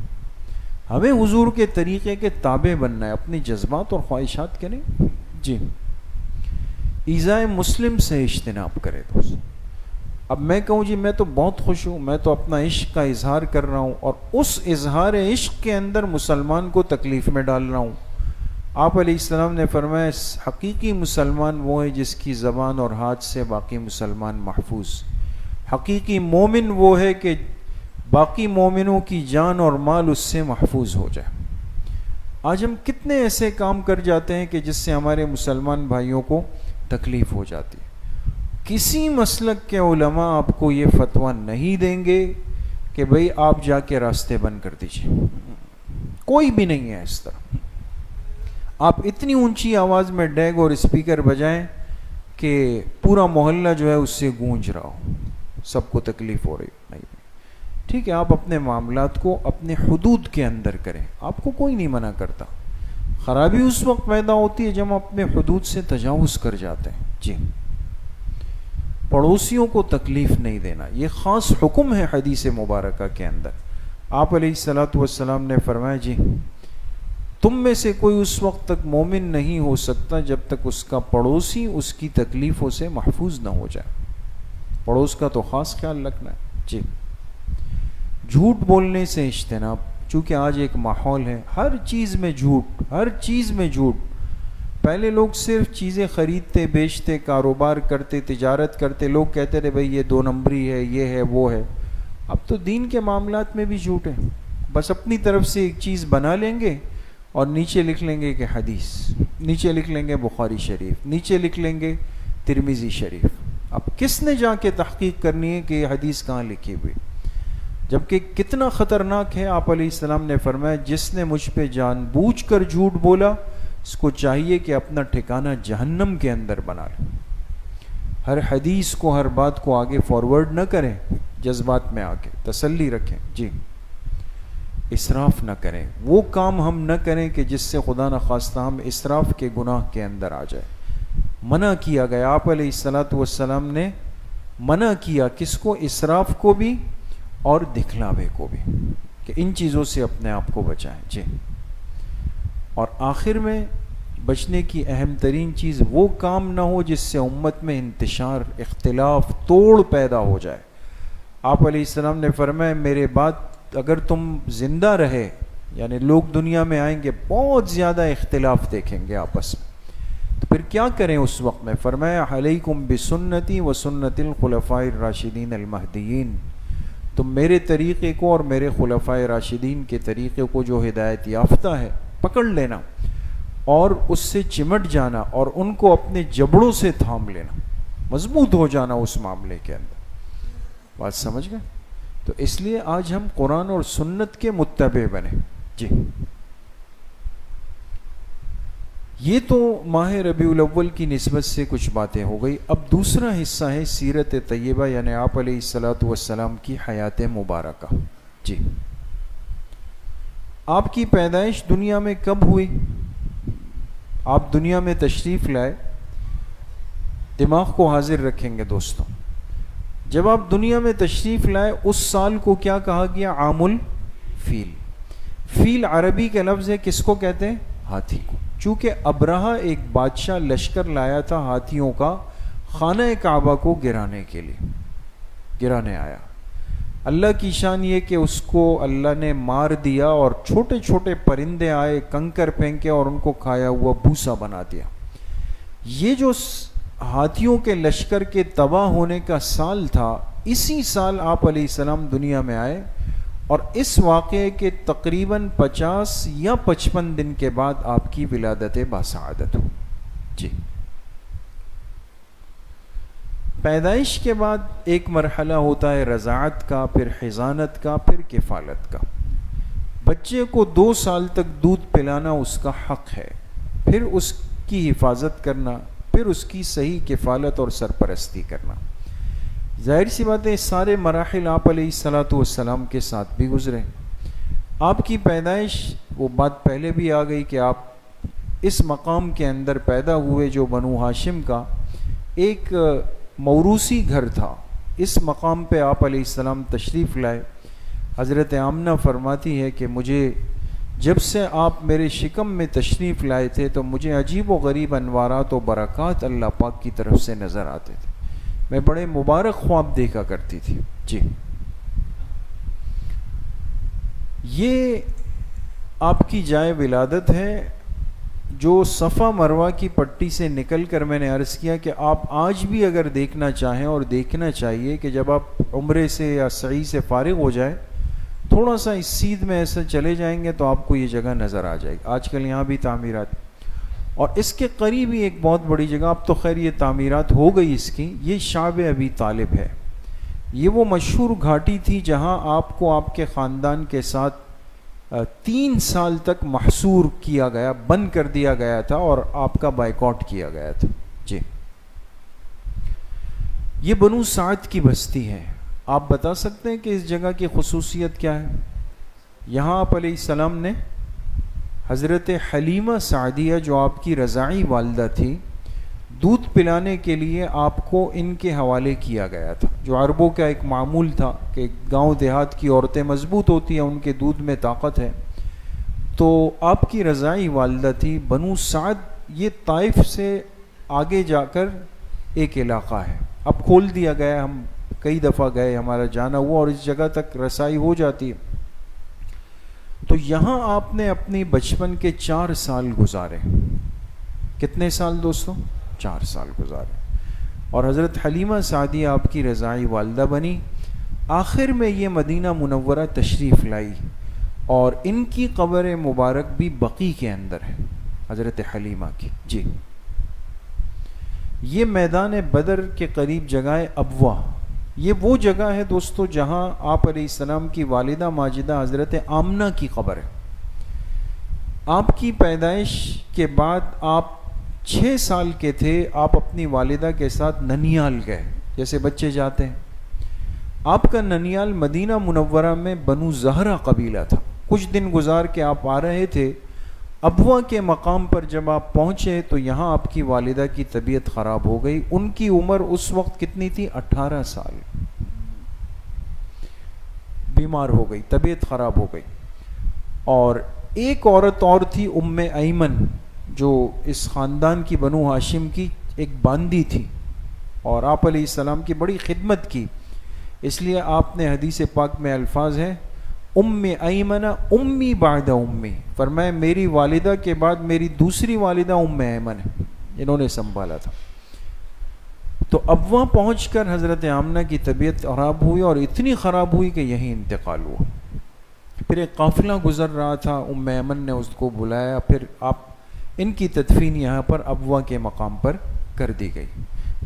ہمیں حضور کے طریقے کے تابع بننا ہے, اپنی جذبات اور خواہشات کے نہیں. جی, ایذائے مسلم سے اجتناب کرے دوست. اب میں کہوں جی میں تو بہت خوش ہوں، میں تو اپنا عشق کا اظہار کر رہا ہوں، اور اس اظہار عشق کے اندر مسلمان کو تکلیف میں ڈال رہا ہوں. آپ علیہ السلام نے فرمایا حقیقی مسلمان وہ ہے جس کی زبان اور ہاتھ سے باقی مسلمان محفوظ. حقیقی مومن وہ ہے کہ باقی مومنوں کی جان اور مال اس سے محفوظ ہو جائے. آج ہم کتنے ایسے کام کر جاتے ہیں کہ جس سے ہمارے مسلمان بھائیوں کو تکلیف ہو جاتی ہے. کسی مسلک کے علماء آپ کو یہ فتویٰ نہیں دیں گے کہ بھئی آپ جا کے راستے بند کر دیجئے. کوئی بھی نہیں ہے اس طرح. آپ اتنی اونچی آواز میں ڈیگ اور اسپیکر بجائیں کہ پورا محلہ جو ہے اس سے گونج رہا ہو، سب کو تکلیف ہو رہی. نہیں، ٹھیک ہے، آپ اپنے معاملات کو اپنے حدود کے اندر کریں، آپ کو کوئی نہیں منع کرتا. خرابی اس وقت پیدا ہوتی ہے جب ہم اپنے حدود سے تجاوز کر جاتے ہیں. جی، پڑوسیوں کو تکلیف نہیں دینا یہ خاص حکم ہے حدیث مبارکہ کے اندر. آپ علیہ الصلوۃ والسلام نے فرمایا جی تم میں سے کوئی اس وقت تک مومن نہیں ہو سکتا جب تک اس کا پڑوسی اس کی تکلیفوں سے محفوظ نہ ہو جائے. پڑوس کا تو خاص خیال رکھنا ہے. جی، جھوٹ بولنے سے اجتناب. چونکہ آج ایک ماحول ہے ہر چیز میں جھوٹ، ہر چیز میں جھوٹ. پہلے لوگ صرف چیزیں خریدتے بیچتے، کاروبار کرتے، تجارت کرتے، لوگ کہتے رہے بھئی یہ 2 نمبری ہے، یہ ہے وہ ہے. اب تو دین کے معاملات میں بھی جھوٹ ہے. بس اپنی طرف سے ایک چیز بنا لیں گے اور نیچے لکھ لیں گے کہ حدیث، نیچے لکھ لیں گے بخاری شریف، نیچے لکھ لیں گے ترمذی شریف. اب کس نے جا کے تحقیق کرنی ہے کہ یہ حدیث کہاں لکھی ہوئی؟ جبکہ کتنا خطرناک ہے. آپ علیہ السلام نے فرمایا جس نے مجھ پہ جان بوجھ کر جھوٹ بولا اس کو چاہیے کہ اپنا ٹھکانہ جہنم کے اندر بنا لے. ہر حدیث کو، ہر بات کو آگے فارورڈ نہ کریں جذبات میں آ کے، تسلی رکھیں. جی، اسراف نہ کریں. وہ کام ہم نہ کریں کہ جس سے خدا نخواستہ ہم اسراف کے گناہ کے اندر آ جائے. منع کیا گیا. آپ علیہ الصلوۃ والسلام نے منع کیا کس کو؟ اسراف کو بھی اور دکھلاوے کو بھی، کہ ان چیزوں سے اپنے آپ کو بچائیں. جی، اور آخر میں بچنے کی اہم ترین چیز وہ کام نہ ہو جس سے امت میں انتشار، اختلاف، توڑ پیدا ہو جائے. آپ علیہ السلام نے فرمایا میرے بعد اگر تم زندہ رہے، یعنی لوگ دنیا میں آئیں گے بہت زیادہ اختلاف دیکھیں گے آپس میں، تو پھر کیا کریں اس وقت میں؟ فرمایا علیکم بسنتی و سنت الخلفاء الراشدین المہدیین. تم میرے طریقے کو اور میرے خلفائے راشدین کے طریقے کو جو ہدایت یافتہ ہے پکڑ لینا اور اس سے چمٹ جانا اور ان کو اپنے جبڑوں سے تھام لینا، مضبوط ہو جانا اس معاملے کے اندر. بات سمجھ گئے؟ تو اس لیے آج ہم قرآن اور سنت کے متبع بنے. جی، یہ تو ماہ ربیع الاول کی نسبت سے کچھ باتیں ہو گئی. اب دوسرا حصہ ہے سیرت طیبہ، یعنی آپ علیہ الصلوۃ والسلام کی حیات مبارکہ. جی، آپ کی پیدائش دنیا میں کب ہوئی؟ آپ دنیا میں تشریف لائے. دماغ کو حاضر رکھیں گے دوستوں. جب آپ دنیا میں تشریف لائے اس سال کو کیا کہا گیا؟ عام الفیل. فیل عربی کا لفظ ہے، کس کو کہتے ہیں؟ ہاتھی کو. چونکہ ابرہہ ایک بادشاہ لشکر لایا تھا ہاتھیوں کا خانہ کعبہ کو گرانے کے لیے، گرانے آیا. اللہ کی شان یہ کہ اس کو اللہ نے مار دیا اور چھوٹے چھوٹے پرندے آئے، کنکر پھینکے اور ان کو کھایا ہوا بھوسا بنا دیا. یہ جو ہاتھیوں کے لشکر کے تباہ ہونے کا سال تھا، اسی سال آپ علیہ السلام دنیا میں آئے، اور اس واقعے کے تقریباً 50 یا 55 دن کے بعد آپ کی ولادت باسعادت ہو. جی، پیدائش کے بعد ایک مرحلہ ہوتا ہے رضاعت کا، پھر حضانت کا، پھر کفالت کا. بچے کو 2 سال تک دودھ پلانا اس کا حق ہے، پھر اس کی حفاظت کرنا، پھر اس کی صحیح کفالت اور سرپرستی کرنا. ظاہر سی بات ہے سارے مراحل آپ علیہ الصلوۃ والسلام کے ساتھ بھی گزرے. آپ کی پیدائش، وہ بات پہلے بھی آ گئی کہ آپ اس مقام کے اندر پیدا ہوئے جو بنو ہاشم کا ایک موروثی گھر تھا. اس مقام پہ آپ علیہ السلام تشریف لائے. حضرت آمنہ فرماتی ہے کہ مجھے جب سے آپ میرے شکم میں تشریف لائے تھے تو مجھے عجیب و غریب انوارات و برکات اللہ پاک کی طرف سے نظر آتے تھے. میں بڑے مبارک خواب دیکھا کرتی تھی. جی یہ آپ کی جائے ولادت ہے جو صفا مروہ کی پٹی سے نکل کر میں نے عرض کیا کہ آپ آج بھی اگر دیکھنا چاہیں اور دیکھنا چاہیے کہ جب آپ عمرے سے یا سعی سے فارغ ہو جائیں تھوڑا سا اس سیدھ میں ایسے چلے جائیں گے تو آپ کو یہ جگہ نظر آ جائے گی. آج کل یہاں بھی تعمیرات اور اس کے قریب ہی ایک بہت بڑی جگہ, اب تو خیر یہ تعمیرات ہو گئی اس کی, یہ شعب ابی طالب ہے. یہ وہ مشہور گھاٹی تھی جہاں آپ کو آپ کے خاندان کے ساتھ 3 سال تک محصور کیا گیا, بند کر دیا گیا تھا اور آپ کا بائیکاٹ کیا گیا تھا. جی یہ بنو سعد کی بستی ہے. آپ بتا سکتے ہیں کہ اس جگہ کی خصوصیت کیا ہے؟ یہاں آپ علیہ السلام نے حضرت حلیمہ سعدیہ جو آپ کی رضاعی والدہ تھی, دودھ پلانے کے لیے آپ کو ان کے حوالے کیا گیا تھا. جو عربوں کا ایک معمول تھا کہ گاؤں دیہات کی عورتیں مضبوط ہوتی ہیں, ان کے دودھ میں طاقت ہے, تو آپ کی رضاعی والدہ تھی. بنو سعد یہ طائف سے آگے جا کر ایک علاقہ ہے, اب کھول دیا گیا, ہم کئی دفعہ گئے, ہمارا جانا ہوا اور اس جگہ تک رسائی ہو جاتی ہے. تو یہاں آپ نے اپنی بچپن کے 4 سال گزارے. کتنے سال دوستوں؟ 4 سال گزارے. اور حضرت حلیمہ سعدیہ آپ کی رضاعی والدہ بنی. آخر میں یہ مدینہ منورہ تشریف لائی اور ان کی قبر مبارک بھی بقیع کے اندر ہے, حضرت حلیمہ کی. جی یہ میدان بدر کے قریب جگہ ابوا, یہ وہ جگہ ہے دوستو جہاں آپ علیہ السلام کی والدہ ماجدہ حضرت آمنہ کی قبر ہے. آپ کی پیدائش کے بعد آپ 6 سال کے تھے, آپ اپنی والدہ کے ساتھ ننیال گئے, جیسے بچے جاتے ہیں. آپ کا ننیال مدینہ منورہ میں بنو زہرہ قبیلہ تھا. کچھ دن گزار کے آپ آ رہے تھے, ابوا کے مقام پر جب آپ پہنچے تو یہاں آپ کی والدہ کی طبیعت خراب ہو گئی. ان کی عمر اس وقت کتنی تھی؟ 18 سال. بیمار ہو گئی, طبیعت خراب ہو گئی. اور ایک عورت اور تھی, ام ایمن, جو اس خاندان کی بنو ہاشم کی ایک باندی تھی اور آپ علیہ السلام کی بڑی خدمت کی. اس لیے آپ نے حدیث پاک میں الفاظ ہیں ام ایمن امی بعد امی, فرمایا میری والدہ کے بعد میری دوسری والدہ ام ایمن ہے, انہوں نے سنبھالا تھا. تو اب وہاں پہنچ کر حضرت آمنہ کی طبیعت خراب ہوئی اور اتنی خراب ہوئی کہ یہیں انتقال ہوا. پھر ایک قافلہ گزر رہا تھا, ام ایمن نے اس کو بلایا, پھر آپ ان کی تدفین یہاں پر ابوا کے مقام پر کر دی گئی.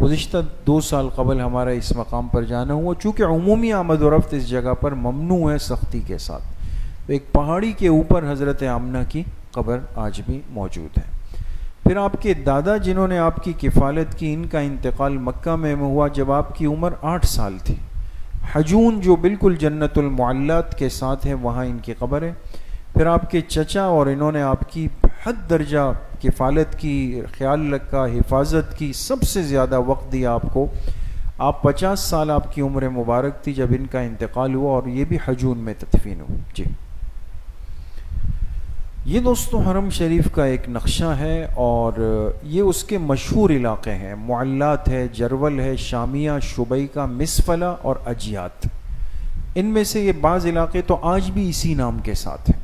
گزشتہ 2 سال قبل ہمارا اس مقام پر جانا ہوا, چونکہ عمومی آمد و رفت اس جگہ پر ممنوع ہے سختی کے ساتھ. تو ایک پہاڑی کے اوپر حضرت آمنہ کی قبر آج بھی موجود ہے. پھر آپ کے دادا جنہوں نے آپ کی کفالت کی, ان کا انتقال مکہ میں ہوا جب آپ کی عمر 8 سال تھی. حجون جو بالکل جنت المعلات کے ساتھ ہے, وہاں ان کی قبر ہے. پھر آپ کے چچا اور انہوں نے آپ کی حد درجہ کفالت کی, خیال رکھا, حفاظت کی, سب سے زیادہ وقت دیا آپ کو. آپ 50 سال آپ کی عمر مبارک تھی جب ان کا انتقال ہوا اور یہ بھی حجون میں تدفین ہوا. جی یہ دوستو حرم شریف کا ایک نقشہ ہے اور یہ اس کے مشہور علاقے ہیں. معلات ہے, جرول ہے, شامیہ, شبیکہ, مسفلہ اور اجیات. ان میں سے یہ بعض علاقے تو آج بھی اسی نام کے ساتھ ہیں.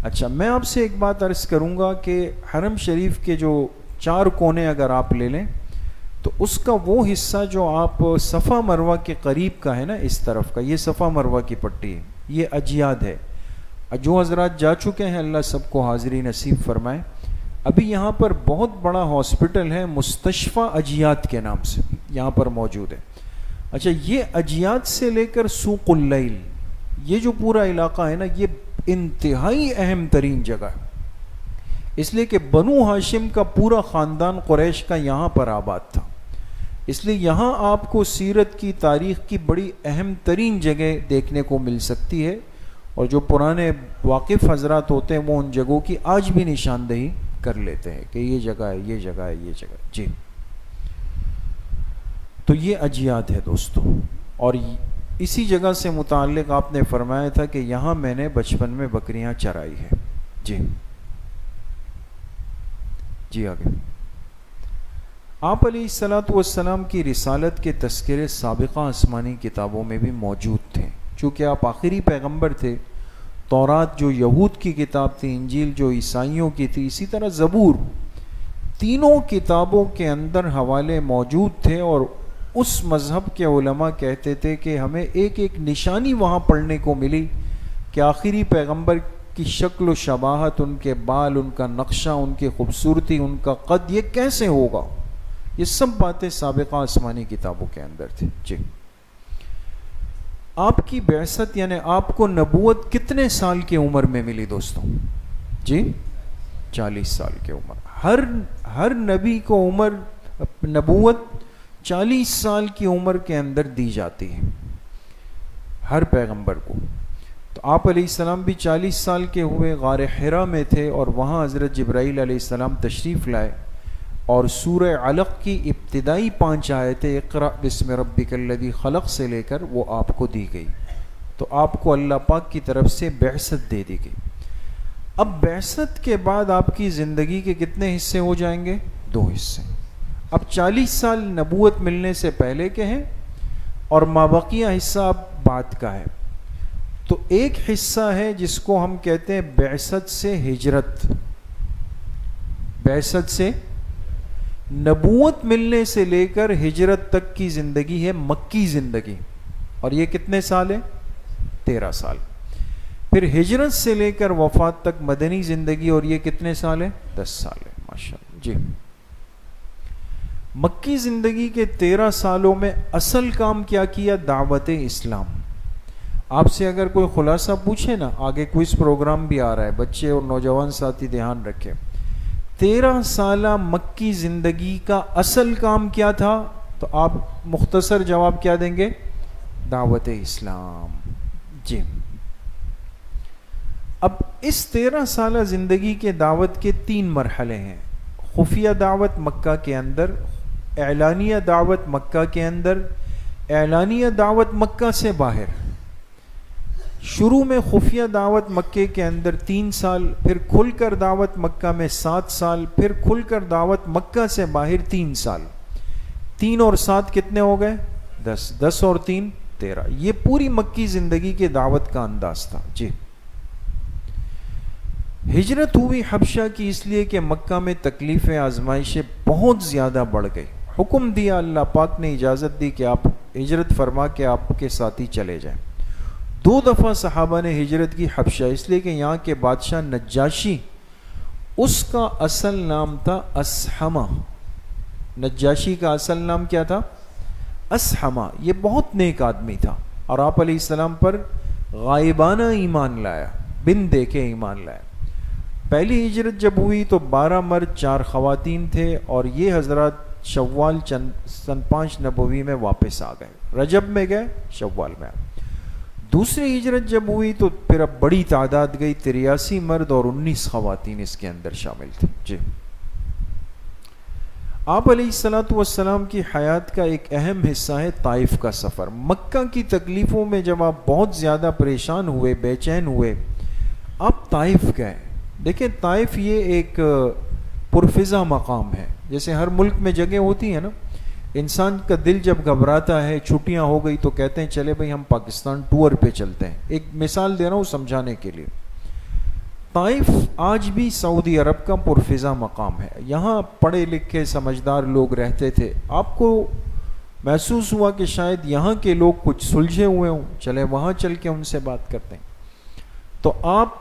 اچھا, میں آپ سے ایک بات عرض کروں گا کہ حرم شریف کے جو 4 کونے اگر آپ لے لیں تو اس کا وہ حصہ جو آپ صفا مروہ کے قریب کا ہے نا, اس طرف کا, یہ صفا مروہ کی پٹی ہے, یہ اجیاد ہے. جو حضرات جا چکے ہیں اللہ سب کو حاضری نصیب فرمائے. ابھی یہاں پر بہت بڑا ہاسپٹل ہے مستشفیٰ اجیاد کے نام سے, یہاں پر موجود ہے. اچھا, یہ اجیاد سے لے کر سوق اللیل, یہ جو پورا علاقہ ہے نا, یہ انتہائی اہم ترین جگہ ہے. اس لیے کہ بنو ہاشم کا پورا خاندان قریش کا یہاں پر آباد تھا. اس لیے یہاں آپ کو سیرت کی, تاریخ کی بڑی اہم ترین جگہ دیکھنے کو مل سکتی ہے. اور جو پرانے واقف حضرات ہوتے ہیں وہ ان جگہوں کی آج بھی نشاندہی کر لیتے ہیں کہ یہ جگہ ہے, یہ جگہ ہے, یہ جگہ. جی تو یہ اجیاد ہے دوستو, اور اسی جگہ سے متعلق آپ نے فرمایا تھا کہ یہاں میں نے بچپن میں بکریاں چرائی ہے. جی جی آگے. آپ علیہ الصلوۃ والسلام کی رسالت کے تذکرے سابقہ آسمانی کتابوں میں بھی موجود تھے، چونکہ آپ آخری پیغمبر تھے۔ تورات جو یہود کی کتاب تھی، انجیل جو عیسائیوں کی تھی، اسی طرح زبور، تینوں کتابوں کے اندر حوالے موجود تھے، اور اس مذہب کے علماء کہتے تھے کہ ہمیں ایک ایک نشانی وہاں پڑھنے کو ملی کہ آخری پیغمبر کی شکل و شباہت، ان کے بال، ان کا نقشہ، ان کی خوبصورتی، ان کا قد، یہ کیسے ہوگا، یہ سب باتیں سابقہ آسمانی کتابوں کے اندر تھی۔ جی، آپ کی بعثت یعنی آپ کو نبوت کتنے سال کی عمر میں ملی دوستوں؟ جی 40 سال کی عمر۔ ہر نبی کو نبوت 40 سال کی عمر کے اندر دی جاتی ہے، ہر پیغمبر کو۔ تو آپ علیہ السلام بھی 40 سال کے ہوئے، غار حرا میں تھے، اور وہاں حضرت جبرائیل علیہ السلام تشریف لائے، اور سورہ علق کی ابتدائی 5 آیتیں اقرأ بسم ربک الذی خلق سے لے کر وہ آپ کو دی گئی، تو آپ کو اللہ پاک کی طرف سے بعثت دے دی گئی۔ اب بعثت کے بعد آپ کی زندگی کے کتنے حصے ہو جائیں گے؟ 2 حصے۔ اب 40 سال نبوت ملنے سے پہلے کے ہیں، اور مابقیہ حصہ اب بعد کا ہے۔ تو ایک حصہ ہے جس کو ہم کہتے ہیں بعثت سے ہجرت، بعثت سے نبوت ملنے سے لے کر ہجرت تک کی زندگی ہے مکی زندگی، اور یہ کتنے سال ہے؟ 13 سال۔ پھر ہجرت سے لے کر وفات تک مدنی زندگی، اور یہ کتنے سال ہے؟ 10 سال ہے۔ ماشاءاللہ جی۔ مکی زندگی کے 13 سالوں میں اصل کام کیا کیا؟ دعوت اسلام۔ آپ سے اگر کوئی خلاصہ پوچھے نا، آگے کوئز پروگرام بھی آ رہا ہے، بچے اور نوجوان ساتھی دھیان رکھیں، 13 سالہ مکی زندگی کا اصل کام کیا تھا؟ تو آپ مختصر جواب کیا دیں گے؟ دعوت اسلام۔ جی، اب اس 13 سالہ زندگی کے دعوت کے 3 مرحلے ہیں۔ خفیہ دعوت مکہ کے اندر، اعلانیہ دعوت مکہ کے اندر، اعلانیہ دعوت مکہ سے باہر۔ شروع میں خفیہ دعوت مکے کے اندر 3 سال، پھر کھل کر دعوت مکہ میں 7 سال، پھر کھل کر دعوت مکہ سے باہر 3 سال۔ 3 اور 7 کتنے ہو گئے؟ 10۔ 10 اور 3 13۔ یہ پوری مکی زندگی کے دعوت کا انداز تھا۔ جی، ہجرت ہوئی حبشہ کی اس لیے کہ مکہ میں تکلیفیں، آزمائشیں بہت زیادہ بڑھ گئی۔ حکم دیا، اللہ پاک نے اجازت دی کہ آپ ہجرت فرما کے آپ کے ساتھی چلے جائیں۔ 2 دفعہ صحابہ نے ہجرت کی حبشہ، اس لیے کہ یہاں کے بادشاہ نجاشی، اس کا اصل نام تھا اسحمہ۔ نجاشی کا اصل نام کیا تھا؟ اسحمہ۔ یہ بہت نیک آدمی تھا، اور آپ علیہ السلام پر غائبانہ ایمان لایا، بن دیکھے ایمان لایا۔ پہلی ہجرت جب ہوئی تو 12 مرد 4 خواتین تھے، اور یہ حضرات شوال سن 5 نبوی میں واپس آ گئے، رجب میں گئے، شوال میں آئے۔ دوسری ہجرت جب ہوئی تو پھر اب بڑی تعداد گئی، 83 مرد اور 19 خواتین اس کے اندر شامل تھے۔ جی، آپ علیہ الصلوۃ والسلام کی حیات کا ایک اہم حصہ ہے طائف کا سفر۔ مکہ کی تکلیفوں میں جب آپ بہت زیادہ پریشان ہوئے، بے چین ہوئے، آپ طائف گئے۔ دیکھیں، طائف یہ ایک پرفضا مقام ہے۔ جیسے ہر ملک میں جگہ ہوتی ہے نا، انسان کا دل جب گھبراتا ہے، چھٹیاں ہو گئی تو کہتے ہیں چلے بھئی ہم پاکستان ٹور پہ چلتے ہیں۔ ایک مثال دے رہا ہوں سمجھانے کے لیے۔ طائف آج بھی سعودی عرب کا پرفضا مقام ہے، یہاں پڑھے لکھے سمجھدار لوگ رہتے تھے۔ آپ کو محسوس ہوا کہ شاید یہاں کے لوگ کچھ سلجھے ہوئے ہوں، چلے وہاں چل کے ان سے بات کرتے ہیں۔ تو آپ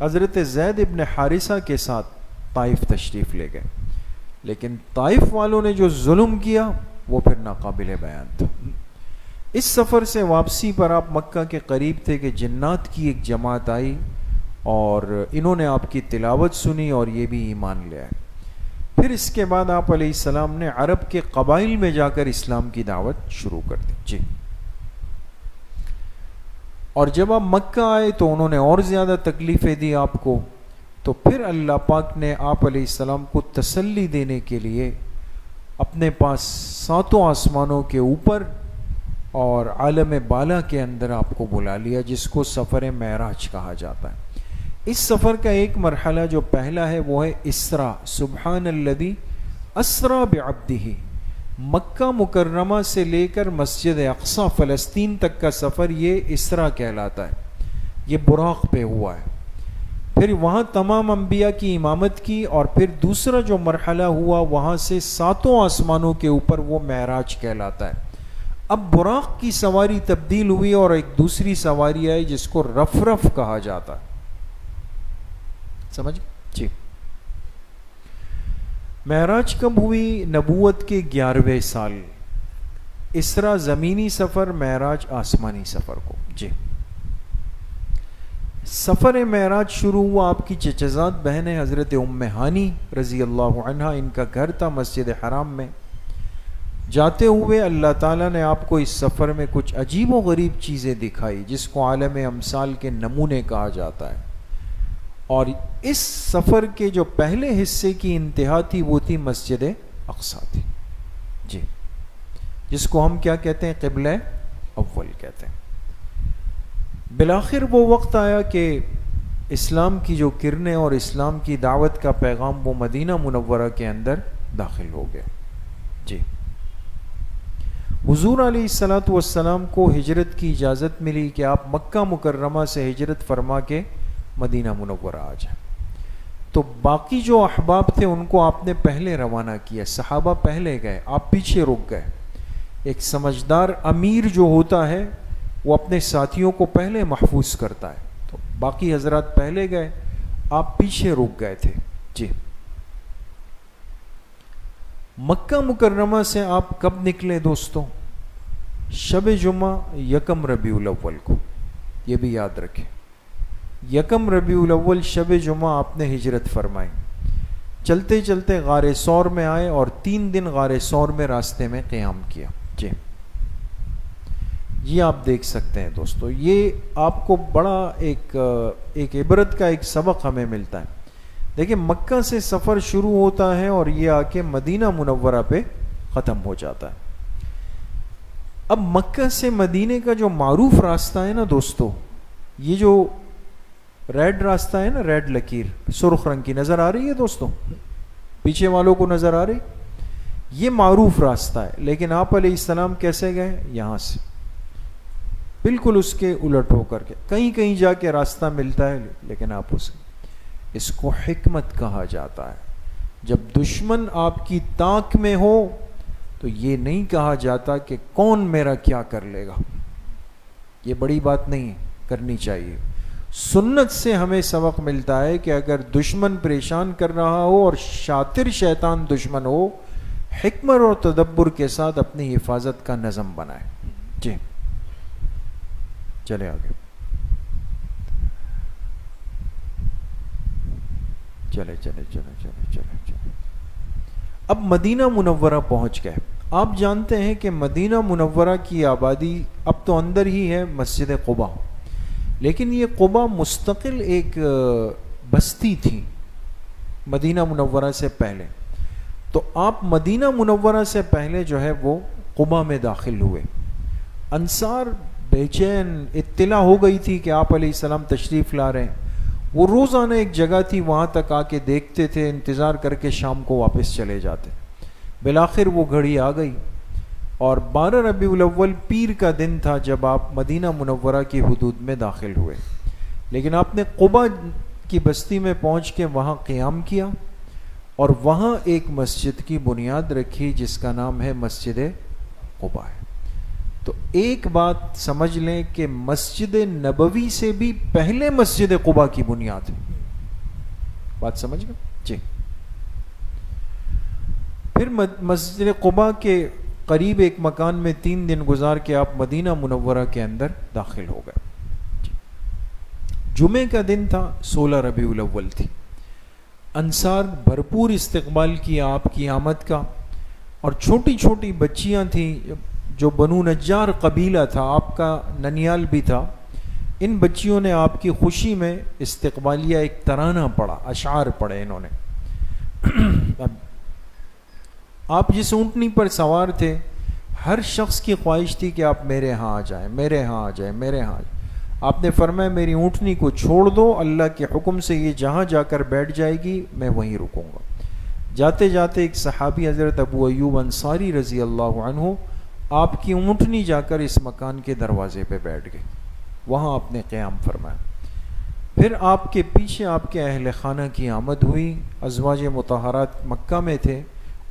حضرت زید ابن حارثہ کے ساتھ طائف تشریف لے گئے، لیکن طائف والوں نے جو ظلم کیا وہ پھر ناقابل بیان تھا۔ اس سفر سے واپسی پر آپ مکہ کے قریب تھے کہ جنات کی ایک جماعت آئی، اور انہوں نے آپ کی تلاوت سنی اور یہ بھی ایمان لے آئے۔ پھر اس کے بعد آپ علیہ السلام نے عرب کے قبائل میں جا کر اسلام کی دعوت شروع کر دی۔ جی، اور جب آپ مکہ آئے تو انہوں نے اور زیادہ تکلیفیں دی آپ کو، تو پھر اللہ پاک نے آپ علیہ السلام کو تسلی دینے کے لیے اپنے پاس 7 آسمانوں کے اوپر اور عالم بالا کے اندر آپ کو بلا لیا، جس کو سفر معراج کہا جاتا ہے۔ اس سفر کا ایک مرحلہ جو پہلا ہے وہ ہے اسراء، سبحان الذی اسرا بعبدہ، مکہ مکرمہ سے لے کر مسجد اقصی فلسطین تک کا سفر یہ اسرا کہلاتا ہے، یہ براق پہ ہوا ہے۔ پھر وہاں تمام انبیاء کی امامت کی، اور پھر دوسرا جو مرحلہ ہوا وہاں سے 7 آسمانوں کے اوپر، وہ معراج کہلاتا ہے۔ اب براق کی سواری تبدیل ہوئی اور ایک دوسری سواری آئی جس کو رفرف کہا جاتا ہے، سمجھ جی۔ معراج کب ہوئی؟ نبوت کے 11ویں سال، اسرا زمینی سفر، معراج آسمانی سفر کو جی۔ سفر معراج شروع ہوا، آپ کی چچزاد بہن ہے حضرت ام ہانی رضی اللہ عنہا، ان کا گھر تھا مسجد حرام میں۔ جاتے ہوئے اللہ تعالیٰ نے آپ کو اس سفر میں کچھ عجیب و غریب چیزیں دکھائی جس کو عالم امثال کے نمونے کہا جاتا ہے، اور اس سفر کے جو پہلے حصے کی انتہا تھی وہ تھی مسجد اقصی تھی جی، جس کو ہم کیا کہتے ہیں؟ قبلہ اول کہتے ہیں۔ بالآخر وہ وقت آیا کہ اسلام کی جو کرنیں اور اسلام کی دعوت کا پیغام وہ مدینہ منورہ کے اندر داخل ہو گیا جی۔ حضور علیہ الصلاۃ والسلام کو ہجرت کی اجازت ملی کہ آپ مکہ مکرمہ سے ہجرت فرما کے مدینہ منورہ آ جائیں۔ تو باقی جو احباب تھے ان کو آپ نے پہلے روانہ کیا، صحابہ پہلے گئے، آپ پیچھے رک گئے۔ ایک سمجھدار امیر جو ہوتا ہے وہ اپنے ساتھیوں کو پہلے محفوظ کرتا ہے، تو باقی حضرات پہلے گئے، آپ پیچھے رک گئے تھے جی۔ مکہ مکرمہ سے آپ کب نکلے دوستوں؟ شب جمعہ 1 ربیع الاول کو، یہ بھی یاد رکھیں، 1 ربیع الاول شب جمعہ آپ نے ہجرت فرمائی۔ چلتے چلتے غار ثور میں آئے اور 3 دن غار ثور میں راستے میں قیام کیا جی۔ یہ آپ دیکھ سکتے ہیں دوستو، یہ آپ کو بڑا ایک عبرت کا ایک سبق ہمیں ملتا ہے۔ دیکھیں مکہ سے سفر شروع ہوتا ہے اور یہ آ کے مدینہ منورہ پہ ختم ہو جاتا ہے۔ اب مکہ سے مدینے کا جو معروف راستہ ہے نا دوستو، یہ جو ریڈ راستہ ہے نا، ریڈ لکیر سرخ رنگ کی نظر آ رہی ہے دوستو، پیچھے والوں کو نظر آ رہی؟ یہ معروف راستہ ہے، لیکن آپ علیہ السلام کیسے گئے؟ یہاں سے بالکل اس کے الٹ ہو کر کے، کہیں کہیں جا کے راستہ ملتا ہے لیکن آپ اس کو حکمت کہا جاتا ہے۔ جب دشمن آپ کی تاک میں ہو تو یہ نہیں کہا جاتا کہ کون میرا کیا کر لے گا، یہ بڑی بات نہیں کرنی چاہیے۔ سنت سے ہمیں سبق ملتا ہے کہ اگر دشمن پریشان کر رہا ہو اور شاطر شیطان دشمن ہو، حکمت اور تدبر کے ساتھ اپنی حفاظت کا نظم بنائے جی۔ چلے آگے، چلے۔ اب مدینہ منورہ پہنچ گئے۔ آپ جانتے ہیں کہ مدینہ منورہ کی آبادی اب تو اندر ہی ہے مسجد قباء، لیکن یہ قباء مستقل ایک بستی تھی مدینہ منورہ سے پہلے۔ تو آپ مدینہ منورہ سے پہلے جو ہے وہ قباء میں داخل ہوئے۔ انصار بے چین، اطلاع ہو گئی تھی کہ آپ علیہ السلام تشریف لا رہے ہیں۔ وہ روزانہ ایک جگہ تھی، وہاں تک آ کے دیکھتے تھے، انتظار کر کے شام کو واپس چلے جاتے۔ بالآخر وہ گھڑی آ گئی اور 12 ربیع الاول پیر کا دن تھا جب آپ مدینہ منورہ کی حدود میں داخل ہوئے۔ لیکن آپ نے قباء کی بستی میں پہنچ کے وہاں قیام کیا اور وہاں ایک مسجد کی بنیاد رکھی جس کا نام ہے مسجد قباء ہے۔ تو ایک بات سمجھ لیں کہ مسجد نبوی سے بھی پہلے مسجد قباء کی بنیاد ہے، بات سمجھ گئے جی۔ پھر مسجد قباء کے قریب ایک مکان میں 3 دن گزار کے آپ مدینہ منورہ کے اندر داخل ہو گئے جی۔ جمعے کا دن تھا، 16 ربیع الاول تھی۔ انصار بھرپور استقبال کیا آپ کی آمد کا، اور چھوٹی چھوٹی بچیاں تھیں جو بنو نجار قبیلہ تھا، آپ کا ننیال بھی تھا، ان بچیوں نے آپ کی خوشی میں استقبالیہ ایک ترانہ پڑھا، اشعار پڑھے انہوں نے۔ آپ جس اونٹنی پر سوار تھے، ہر شخص کی خواہش تھی کہ آپ میرے ہاں آ جائیں، میرے ہاں آ جائیں، میرے ہاں آ جائیں۔ آپ نے فرمایا میری اونٹنی کو چھوڑ دو، اللہ کے حکم سے یہ جہاں جا کر بیٹھ جائے گی میں وہیں رکوں گا۔ جاتے جاتے ایک صحابی حضرت ابو ایوب انصاری رضی اللہ عنہ آپ کی اونٹنی جا کر اس مکان کے دروازے پہ بیٹھ گئے، وہاں آپ نے قیام فرمایا. پھر آپ کے پیچھے آپ کے اہل خانہ کی آمد ہوئی. ازواج مطہرات مکہ میں تھے،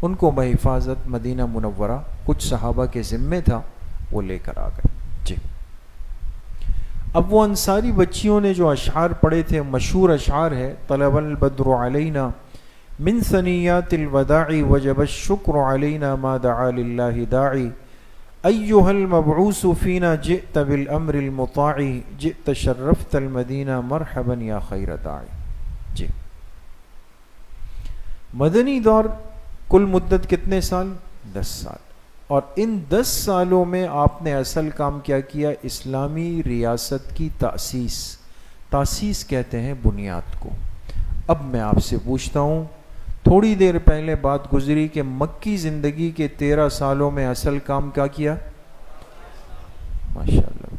ان کو بحفاظت مدینہ منورہ کچھ صحابہ کے ذمے تھا، وہ لے کر آ گئے. جی اب وہ انصاری بچیوں نے جو اشعار پڑھے تھے، مشہور اشعار ہے، طلب البدر علینا من ثنیات الوداع وجب الشکر علینا ما دعا للہ داعی ایها المبعوث فینا جئت بالامر المطاع جئت شرفت المدینہ مرحبا یا خیر داعی. جی مدنی دور کل مدت کتنے سال؟ 10 سال. اور ان 10 سالوں میں آپ نے اصل کام کیا کیا؟ اسلامی ریاست کی تاسیس. تاسیس کہتے ہیں بنیاد کو. اب میں آپ سے پوچھتا ہوں، تھوڑی دیر پہلے بات گزری کہ مکی زندگی کے 13 سالوں میں اصل کام کیا کیا؟ ماشاءاللہ،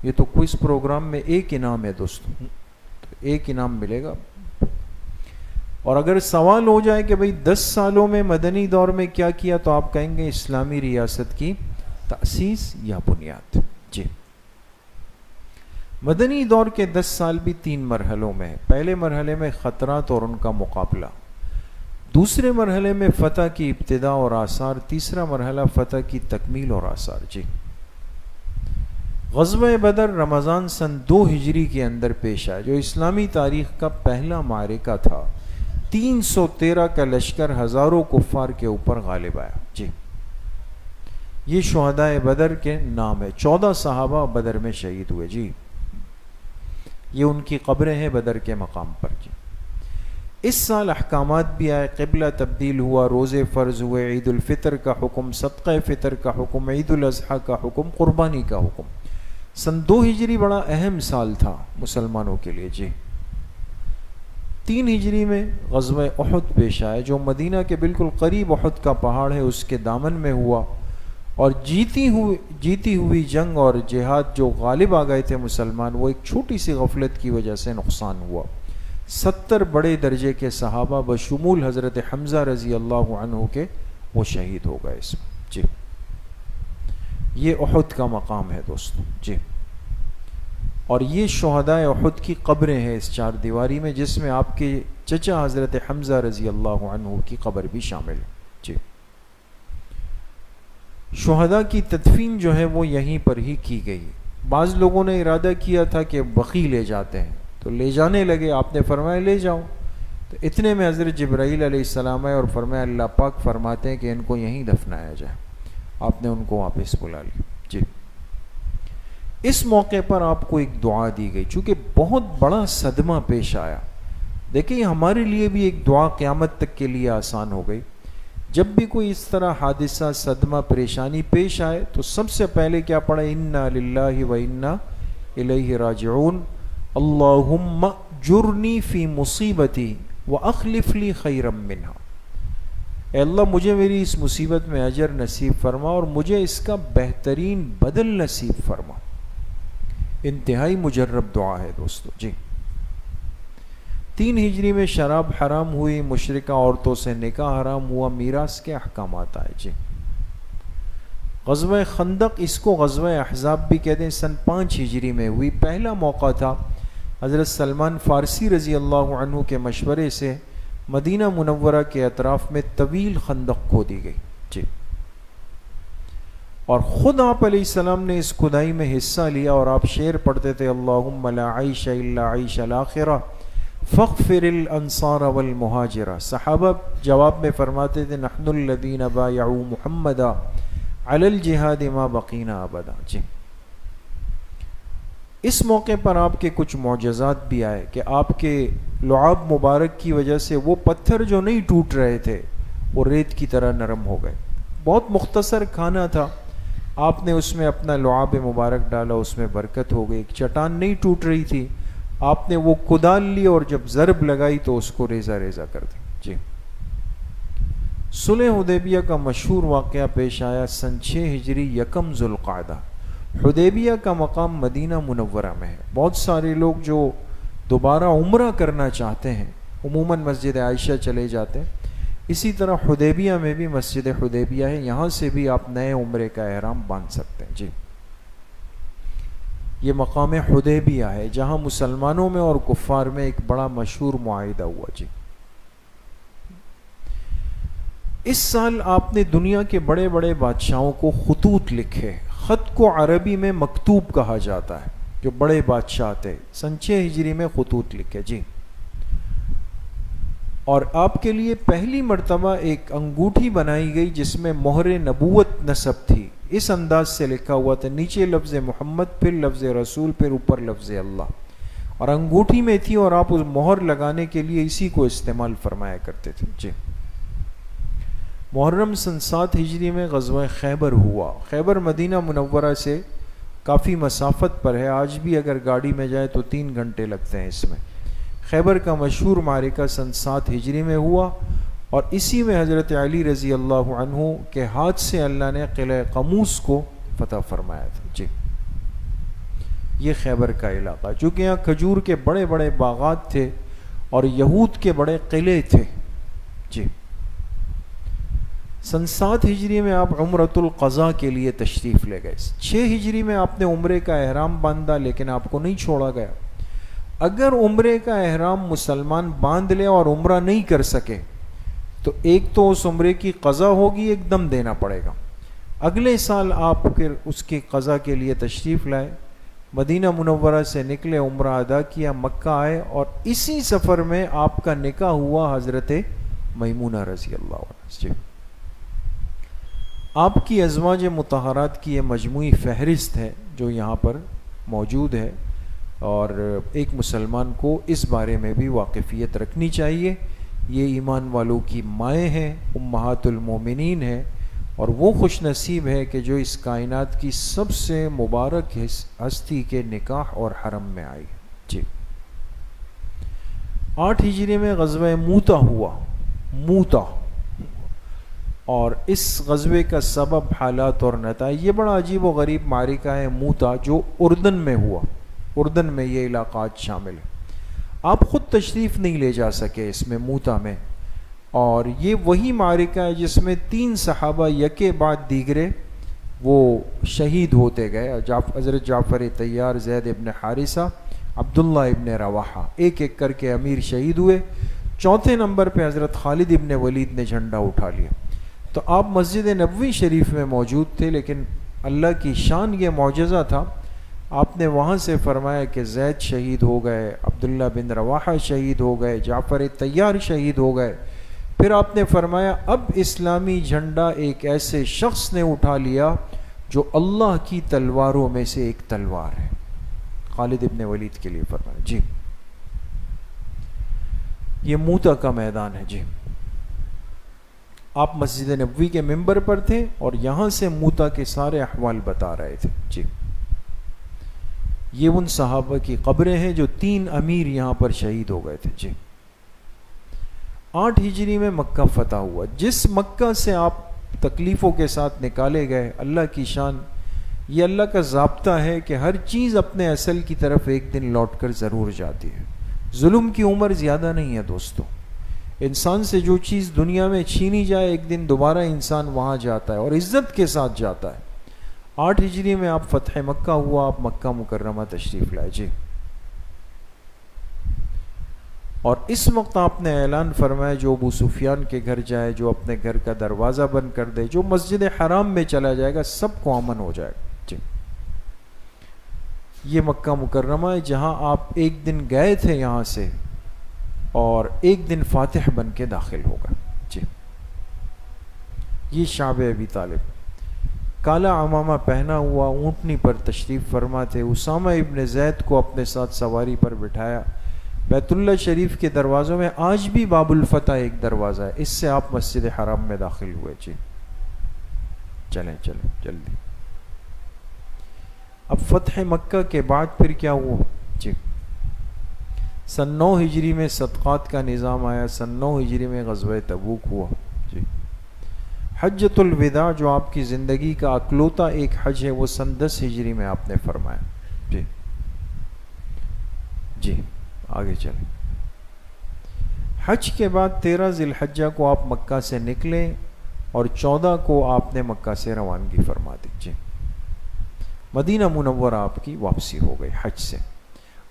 یہ تو کوئز پروگرام میں ایک انعام ہے دوستوں، تو ایک انعام ملے گا. اور اگر سوال ہو جائے کہ بھئی 10 سالوں میں مدنی دور میں کیا کیا، تو آپ کہیں گے اسلامی ریاست کی تأسیس یا بنیاد. جی مدنی دور کے 10 سال بھی 3 مرحلوں میں ہے. پہلے مرحلے میں خطرات اور ان کا مقابلہ، دوسرے مرحلے میں فتح کی ابتدا اور آثار، تیسرا مرحلہ فتح کی تکمیل اور آثار. جی غزوہ بدر رمضان سن 2 ہجری کے اندر پیش آیا، جو اسلامی تاریخ کا پہلا معرکہ تھا. 313 کا لشکر ہزاروں کفار کے اوپر غالب آیا. جی یہ شہدائے بدر کے نام ہے. 14 صحابہ بدر میں شہید ہوئے. جی یہ ان کی قبریں ہیں بدر کے مقام پر. جی اس سال احکامات بھی آئے، قبلہ تبدیل ہوا، روزے فرض ہوئے، عید الفطر کا حکم، صدقہ فطر کا حکم، عید الاضحیٰ کا حکم، قربانی کا حکم. سن 2 ہجری بڑا اہم سال تھا مسلمانوں کے لیے. جی 3 ہجری میں غزوہ احد پیش آیا، جو مدینہ کے بالکل قریب احد کا پہاڑ ہے اس کے دامن میں ہوا. اور جیتی ہوئی جنگ اور جہاد جو غالب آ گئے تھے مسلمان، وہ ایک چھوٹی سی غفلت کی وجہ سے نقصان ہوا. 70 بڑے درجے کے صحابہ بشمول حضرت حمزہ رضی اللہ عنہ کے وہ شہید ہو گئے اس میں. جی یہ احد کا مقام ہے دوستوں. جی اور یہ شہدائے احد کی قبریں ہیں اس 4 دیواری میں، جس میں آپ کے چچا حضرت حمزہ رضی اللہ عنہ کی قبر بھی شامل ہے. جی شہداء کی تدفین جو ہے وہ یہیں پر ہی کی گئی. بعض لوگوں نے ارادہ کیا تھا کہ بقیع لے جاتے ہیں، تو لے جانے لگے. آپ نے فرمایا لے جاؤ، تو اتنے میں حضرت جبرائیل علیہ السلام آئے اور فرمایا اللہ پاک فرماتے ہیں کہ ان کو یہیں دفنایا جائے. آپ نے ان کو واپس بلا لیا. جی اس موقع پر آپ کو ایک دعا دی گئی، چونکہ بہت بڑا صدمہ پیش آیا. دیکھیں ہمارے لیے بھی ایک دعا قیامت تک کے لیے آسان ہو گئی. جب بھی کوئی اس طرح حادثہ، صدمہ، پریشانی پیش آئے تو سب سے پہلے کیا پڑھے؟ انا للہ و انا الیہ راجعون، اللہم جرنی فی مصیبتی واخلف لی خیرا منہا. اے اللہ مجھے میری اس مصیبت میں اجر نصیب فرما اور مجھے اس کا بہترین بدل نصیب فرما. انتہائی مجرب دعا ہے دوستو. جی 3 ہجری میں شراب حرام ہوئی، مشرکہ عورتوں سے نکاح حرام ہوا، میراث کے احکامات آئے. جی غزوہ خندق، اس کو غزوہ احزاب بھی کہتے ہیں، سن 5 ہجری میں ہوئی. پہلا موقع تھا حضرت سلمان فارسی رضی اللہ عنہ کے مشورے سے مدینہ منورہ کے اطراف میں طویل خندق کھودی گئی. جی اور خود آپ علیہ السلام نے اس کھدائی میں حصہ لیا اور آپ شعر پڑھتے تھے اللہم لا عیش الا عیش الاخرہ فاغفر الانصار والمہاجرہ. صحابہ جواب میں فرماتے تھے نحن الذین بایعوا محمدا علی الجہاد ما بقینا ابدا. جی اس موقع پر آپ کے کچھ معجزات بھی آئے کہ آپ کے لعاب مبارک کی وجہ سے وہ پتھر جو نہیں ٹوٹ رہے تھے وہ ریت کی طرح نرم ہو گئے. بہت مختصر کھانا تھا، آپ نے اس میں اپنا لعاب مبارک ڈالا، اس میں برکت ہو گئی. ایک چٹان نہیں ٹوٹ رہی تھی، آپ نے وہ کدال لی اور جب ضرب لگائی تو اس کو ریزہ ریزہ کر دی. جی صلح حدیبیہ کا مشہور واقعہ پیش آیا سن 6 ہجری 1 ذوالقعدہ. حدیبیہ کا مقام مدینہ منورہ میں ہے. بہت سارے لوگ جو دوبارہ عمرہ کرنا چاہتے ہیں عموماً مسجد عائشہ چلے جاتے ہیں. اسی طرح حدیبیہ میں بھی مسجد حدیبیہ ہے، یہاں سے بھی آپ نئے عمرے کا احرام باندھ سکتے ہیں. جی یہ مقام حدیبیہ ہے جہاں مسلمانوں میں اور کفار میں ایک بڑا مشہور معاہدہ ہوا. جی اس سال آپ نے دنیا کے بڑے بڑے بادشاہوں کو خطوط لکھے. خط کو عربی میں مکتوب کہا جاتا ہے. جو بڑے بادشاہ تھے 6 ہجری میں خطوط لکھے. جی اور آپ کے لیے پہلی مرتبہ ایک انگوٹھی بنائی گئی جس میں مہر نبوت نصب تھی. اس انداز سے لکھا ہوا تھا، نیچے لفظ محمد، پھر لفظ رسول، پھر اوپر لفظ اللہ، اور انگوٹھی میں تھی اور آپ اس مہر لگانے کے لیے اسی کو استعمال فرمایا کرتے تھے. جی محرم سن 7 ہجری میں غزوہ خیبر ہوا. خیبر مدینہ منورہ سے کافی مسافت پر ہے، آج بھی اگر گاڑی میں جائے تو 3 گھنٹے لگتے ہیں اس میں. خیبر کا مشہور معرکہ سن 7 ہجری میں ہوا اور اسی میں حضرت علی رضی اللہ عنہ کے ہاتھ سے اللہ نے قلعہ قموس کو فتح فرمایا تھا. جی یہ خیبر کا علاقہ، چونکہ یہاں کھجور کے بڑے بڑے باغات تھے اور یہود کے بڑے قلعے تھے. جی سن 7 ہجری میں آپ عمرۃ القضاء کے لیے تشریف لے گئے. 6 ہجری میں آپ نے عمرے کا احرام باندھا لیکن آپ کو نہیں چھوڑا گیا. اگر عمرے کا احرام مسلمان باندھ لے اور عمرہ نہیں کر سکے تو ایک تو اس عمرے کی قضا ہوگی، ایک دم دینا پڑے گا. اگلے سال آپ پھر اس کی قضا کے لیے تشریف لائے، مدینہ منورہ سے نکلے، عمرہ ادا کیا، مکہ آئے اور اسی سفر میں آپ کا نکاح ہوا حضرت میمونہ رضی اللہ عنہ. جی آپ کی ازواج مطہرات کی یہ مجموعی فہرست ہے جو یہاں پر موجود ہے، اور ایک مسلمان کو اس بارے میں بھی واقفیت رکھنی چاہیے. یہ ایمان والوں کی مائیں ہیں، امہات المومنین ہیں، اور وہ خوش نصیب ہے کہ جو اس کائنات کی سب سے مبارک ہستی کے نکاح اور حرم میں آئی. جی 8 ہجری میں غزوہ موتا ہوا. موتا، اور اس غزوے کا سبب، حالات اور نتائج، یہ بڑا عجیب و غریب معرکہ ہے موتا جو اردن میں ہوا. اردن میں یہ علاقات شامل ہیں. آپ خود تشریف نہیں لے جا سکے اس میں موتا میں، اور یہ وہی معرکہ ہے جس میں 3 صحابہ یکے بعد دیگرے وہ شہید ہوتے گئے. حضرت جعفر طیار، زید ابن حارثہ، عبداللہ ابن رواحہ، ایک ایک کر کے امیر شہید ہوئے. 4تھے نمبر پہ حضرت خالد ابن ولید نے جھنڈا اٹھا لیا. تو آپ مسجد نبوی شریف میں موجود تھے، لیکن اللہ کی شان یہ معجزہ تھا، آپ نے وہاں سے فرمایا کہ زید شہید ہو گئے، عبداللہ بن رواحہ شہید ہو گئے، جعفر طیار شہید ہو گئے. پھر آپ نے فرمایا اب اسلامی جھنڈا ایک ایسے شخص نے اٹھا لیا جو اللہ کی تلواروں میں سے ایک تلوار ہے. خالد ابن ولید کے لیے فرمایا. جی یہ موتا کا میدان ہے. جی آپ مسجد نبوی کے ممبر پر تھے اور یہاں سے موتا کے سارے احوال بتا رہے تھے. جی یہ ان صحابہ کی قبریں ہیں جو 3 امیر یہاں پر شہید ہو گئے تھے. جی 8 ہجری میں مکہ فتح ہوا. جس مکہ سے آپ تکلیفوں کے ساتھ نکالے گئے، اللہ کی شان، یہ اللہ کا ضابطہ ہے کہ ہر چیز اپنے اصل کی طرف ایک دن لوٹ کر ضرور جاتی ہے. ظلم کی عمر زیادہ نہیں ہے دوستو. انسان سے جو چیز دنیا میں چھینی جائے ایک دن دوبارہ انسان وہاں جاتا ہے اور عزت کے ساتھ جاتا ہے. 8 ہجری میں آپ فتح مکہ ہوا، آپ مکہ مکرمہ تشریف لائے. جی اور اس وقت آپ نے اعلان فرمایا جو ابو سفیان کے گھر جائے، جو اپنے گھر کا دروازہ بند کر دے، جو مسجد حرام میں چلا جائے گا، سب کو امن ہو جائے گا. جی یہ مکہ مکرمہ ہے جہاں آپ ایک دن گئے تھے یہاں سے اور ایک دن فاتح بن کے داخل ہوگا. جی یہ شعب ابی طالب کالا عمامہ پہنا ہوا اونٹنی پر تشریف فرما تھے. اسامہ ابن زید کو اپنے ساتھ سواری پر بٹھایا. بیت اللہ شریف کے دروازوں میں آج بھی باب الفتح ایک دروازہ ہے، اس سے آپ مسجد حرام میں داخل ہوئے. جی چلیں جلدی. اب فتح مکہ کے بعد پھر کیا ہوا؟ جی سن 9 ہجری میں صدقات کا نظام آیا. سن 9 ہجری میں غزوہ تبوک ہوا. جی حجۃ الوداع جو آپ کی زندگی کا اکلوتا ایک حج ہے، وہ سن 10 ہجری میں آپ نے فرمایا. جی آگے چلیں. حج کے بعد 13 ذی الحجہ کو آپ مکہ سے نکلیں اور 14 کو آپ نے مکہ سے روانگی فرما دی. جی مدینہ منورہ آپ کی واپسی ہو گئی حج سے.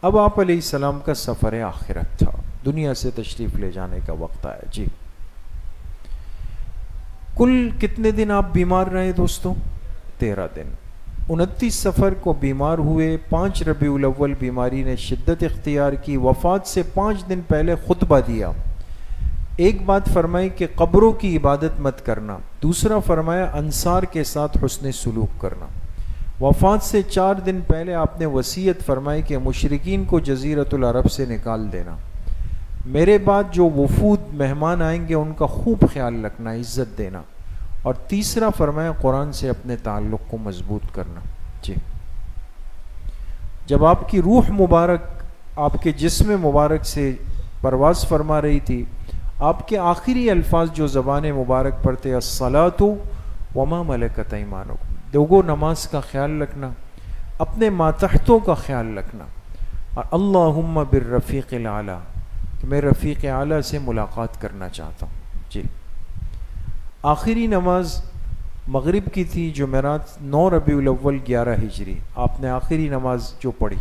اب آپ علیہ السلام کا سفر آخرت تھا, دنیا سے تشریف لے جانے کا وقت آیا. جی کل کتنے دن آپ بیمار رہے دوستوں؟ 13 دن. 29 سفر کو بیمار ہوئے, 5 ربیع الاول بیماری نے شدت اختیار کی, وفات سے 5 دن پہلے خطبہ دیا. ایک بات فرمائی کہ قبروں کی عبادت مت کرنا, دوسرا فرمایا انصار کے ساتھ حسن سلوک کرنا. وفات سے 4 دن پہلے آپ نے وصیت فرمائی کہ مشرکین کو جزیرۃ العرب سے نکال دینا, میرے بعد جو وفود مہمان آئیں گے ان کا خوب خیال رکھنا, عزت دینا. اور تیسرا فرمایا قرآن سے اپنے تعلق کو مضبوط کرنا. جی جب آپ کی روح مبارک آپ کے جسم مبارک سے پرواز فرما رہی تھی, آپ کے آخری الفاظ جو زبان مبارک پر تھے الصلاۃ وما ملکت ایمانکم, دوگو نماز کا خیال رکھنا, اپنے ماتحتوں کا خیال رکھنا, اور اللہم بالرفیق الاعلی, کہ میں رفیق اعلیٰ سے ملاقات کرنا چاہتا ہوں. جی آخری نماز مغرب کی تھی, جمعرات 9 ربیع الاول 11 ہجری, آپ نے آخری نماز جو پڑھی.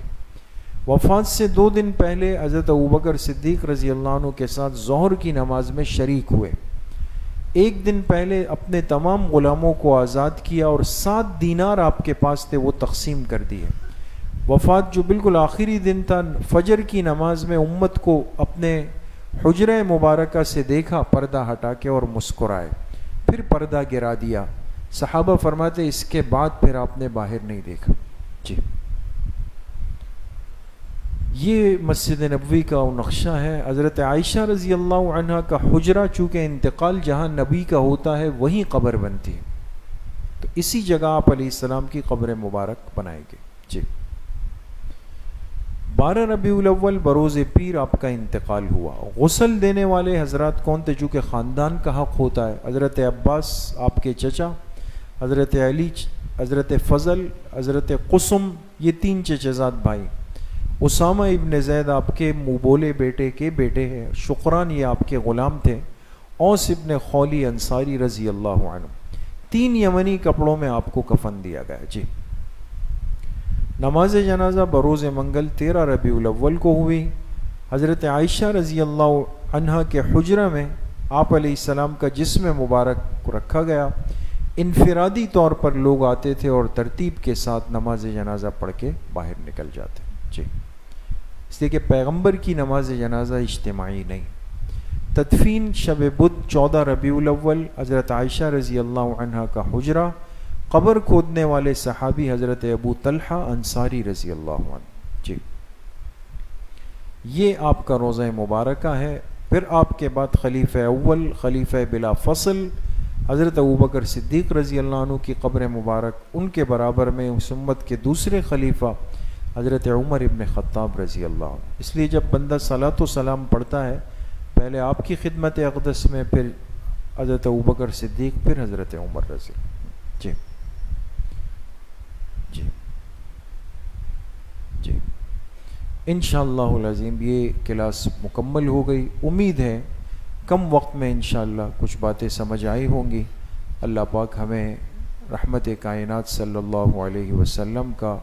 وفات سے 2 دن پہلے حضرت ابوبکر صدیق رضی اللہ عنہ کے ساتھ ظہر کی نماز میں شریک ہوئے. 1 دن پہلے اپنے تمام غلاموں کو آزاد کیا اور 7 دینار آپ کے پاس تھے وہ تقسیم کر دیے. وفات جو بالکل آخری دن تھا, فجر کی نماز میں امت کو اپنے حجرہ مبارکہ سے دیکھا پردہ ہٹا کے اور مسکرائے, پھر پردہ گرا دیا. صحابہ فرماتے اس کے بعد پھر آپ نے باہر نہیں دیکھا. جی یہ مسجد نبوی کا نقشہ ہے. حضرت عائشہ رضی اللہ عنہ کا حجرہ, چونکہ انتقال جہاں نبی کا ہوتا ہے وہیں قبر بنتی ہے, تو اسی جگہ آپ علیہ السلام کی قبر مبارک بنائے گے. جی 12 ربیع الاول بروز پیر آپ کا انتقال ہوا. غسل دینے والے حضرات کون تھے؟ چونکہ خاندان کا حق ہوتا ہے. حضرت عباس آپ کے چچا, حضرت علی, حضرت فضل, حضرت قسم, یہ 3 چچزاد بھائی. اسامہ ابن زید آپ کے مبولے بیٹے کے بیٹے ہیں. شقران یہ آپ کے غلام تھے. اوس ابن خولی انصاری رضی اللہ عنہ. 3 یمنی کپڑوں میں آپ کو کفن دیا گیا. جی نماز جنازہ بروز منگل 13 ربیع الاول کو ہوئی. حضرت عائشہ رضی اللہ عنہ کے حجرہ میں آپ علیہ السلام کا جسم مبارک رکھا گیا. انفرادی طور پر لوگ آتے تھے اور ترتیب کے ساتھ نماز جنازہ پڑھ کے باہر نکل جاتے. جی اس لیے کہ پیغمبر کی نماز جنازہ اجتماعی نہیں. تدفین شب بدھ 14 ربیع الاول, حضرت عائشہ رضی اللہ عنہ کا حجرہ. قبر کھودنے والے صحابی حضرت ابو طلحہ انصاری رضی اللہ عنہ. جی یہ آپ کا روضہ مبارکہ ہے. پھر آپ کے بعد خلیفہ اول, خلیفہ بلا فصل حضرت ابوبکر صدیق رضی اللہ عنہ کی قبر مبارک. ان کے برابر میں اس امت کے دوسرے خلیفہ حضرت عمر ابن خطاب رضی اللہ عنہ. اس لیے جب بندہ صلاۃ و سلام پڑھتا ہے, پہلے آپ کی خدمت اقدس میں, پھر حضرت ابوبکر صدیق, پھر حضرت عمر رضی اللہ. جی جی جی انشاءاللہ العظیم یہ کلاس مکمل ہو گئی. امید ہے کم وقت میں انشاءاللہ کچھ باتیں سمجھ آئی ہوں گی. اللہ پاک ہمیں رحمت کائنات صلی اللہ علیہ وسلم کا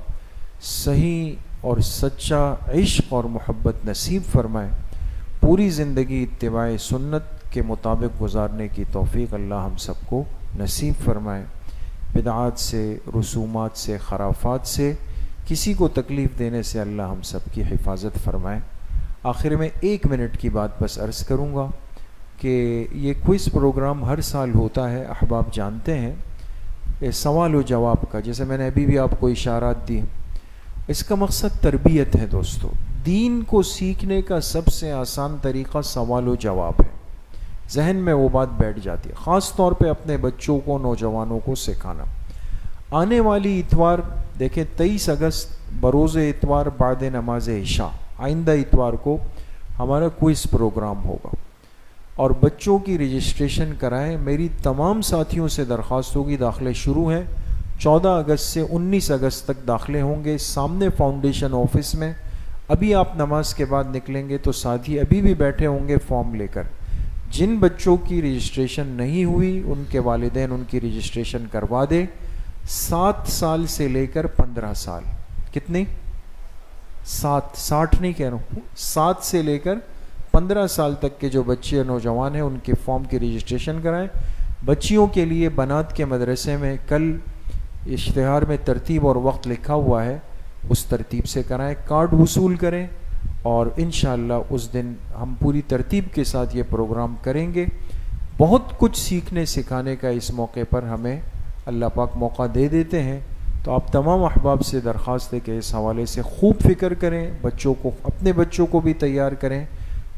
صحیح اور سچا عشق اور محبت نصیب فرمائے. پوری زندگی اتباع سنت کے مطابق گزارنے کی توفیق اللہ ہم سب کو نصیب فرمائے. بدعات سے, رسومات سے, خرافات سے, کسی کو تکلیف دینے سے اللہ ہم سب کی حفاظت فرمائے. آخر میں 1 منٹ کی بات بس عرض کروں گا کہ یہ کوئز پروگرام ہر سال ہوتا ہے, احباب جانتے ہیں. یہ سوال و جواب کا, جیسے میں نے ابھی بھی آپ کو اشارات دی, اس کا مقصد تربیت ہے دوستو. دین کو سیکھنے کا سب سے آسان طریقہ سوال و جواب ہے. ذہن میں وہ بات بیٹھ جاتی ہے, خاص طور پہ اپنے بچوں کو, نوجوانوں کو سکھانا. آنے والی اتوار دیکھیں 23 اگست بروز اتوار بعد نماز عشاء, آئندہ اتوار کو ہمارا کوئز پروگرام ہوگا اور بچوں کی رجسٹریشن کرائیں. میری تمام ساتھیوں سے درخواست ہوگی, داخلے شروع ہیں 14 اگست سے 19 اگست تک داخلے ہوں گے. سامنے فاؤنڈیشن آفس میں ابھی آپ نماز کے بعد نکلیں گے تو ساتھی ابھی بھی بیٹھے ہوں گے فارم لے کر. جن بچوں کی رجسٹریشن نہیں ہوئی ان کے والدین ان کی رجسٹریشن کروا دے. 7 سال سے لے کر 15 سال. کتنی؟ 7. 60 نہیں کہہ رہا ہوں, 7 سے لے کر 15 سال تک کے جو بچے نوجوان ہیں ان کے فارم کی رجسٹریشن کرائیں. بچیوں کے لیے بنات کے مدرسے میں کل اشتہار میں ترتیب اور وقت لکھا ہوا ہے, اس ترتیب سے کرائیں. کارڈ وصول کریں اور انشاءاللہ اس دن ہم پوری ترتیب کے ساتھ یہ پروگرام کریں گے. بہت کچھ سیکھنے سکھانے کا اس موقع پر ہمیں اللہ پاک موقع دے دیتے ہیں. تو آپ تمام احباب سے درخواست ہے کہ اس حوالے سے خوب فکر کریں, بچوں کو, اپنے بچوں کو بھی تیار کریں,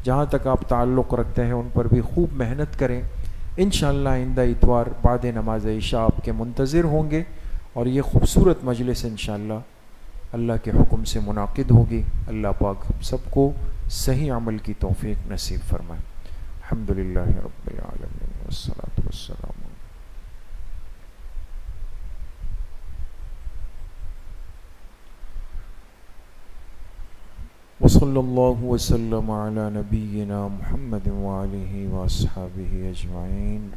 جہاں تک آپ تعلق رکھتے ہیں ان پر بھی خوب محنت کریں. انشاءاللہ آئندہ اتوار بعد نماز عشاء آپ کے منتظر ہوں گے اور یہ خوبصورت مجلس انشاءاللہ اللہ کے حکم سے منعقد ہوگی. اللہ پاک ہم سب کو صحیح عمل کی توفیق نصیب فرمائے. الحمدللہ رب العالمین والصلاۃ والسلام وصلی اللہ وسلم علی نبینا محمد وآلہ واصحابہ اجمعین.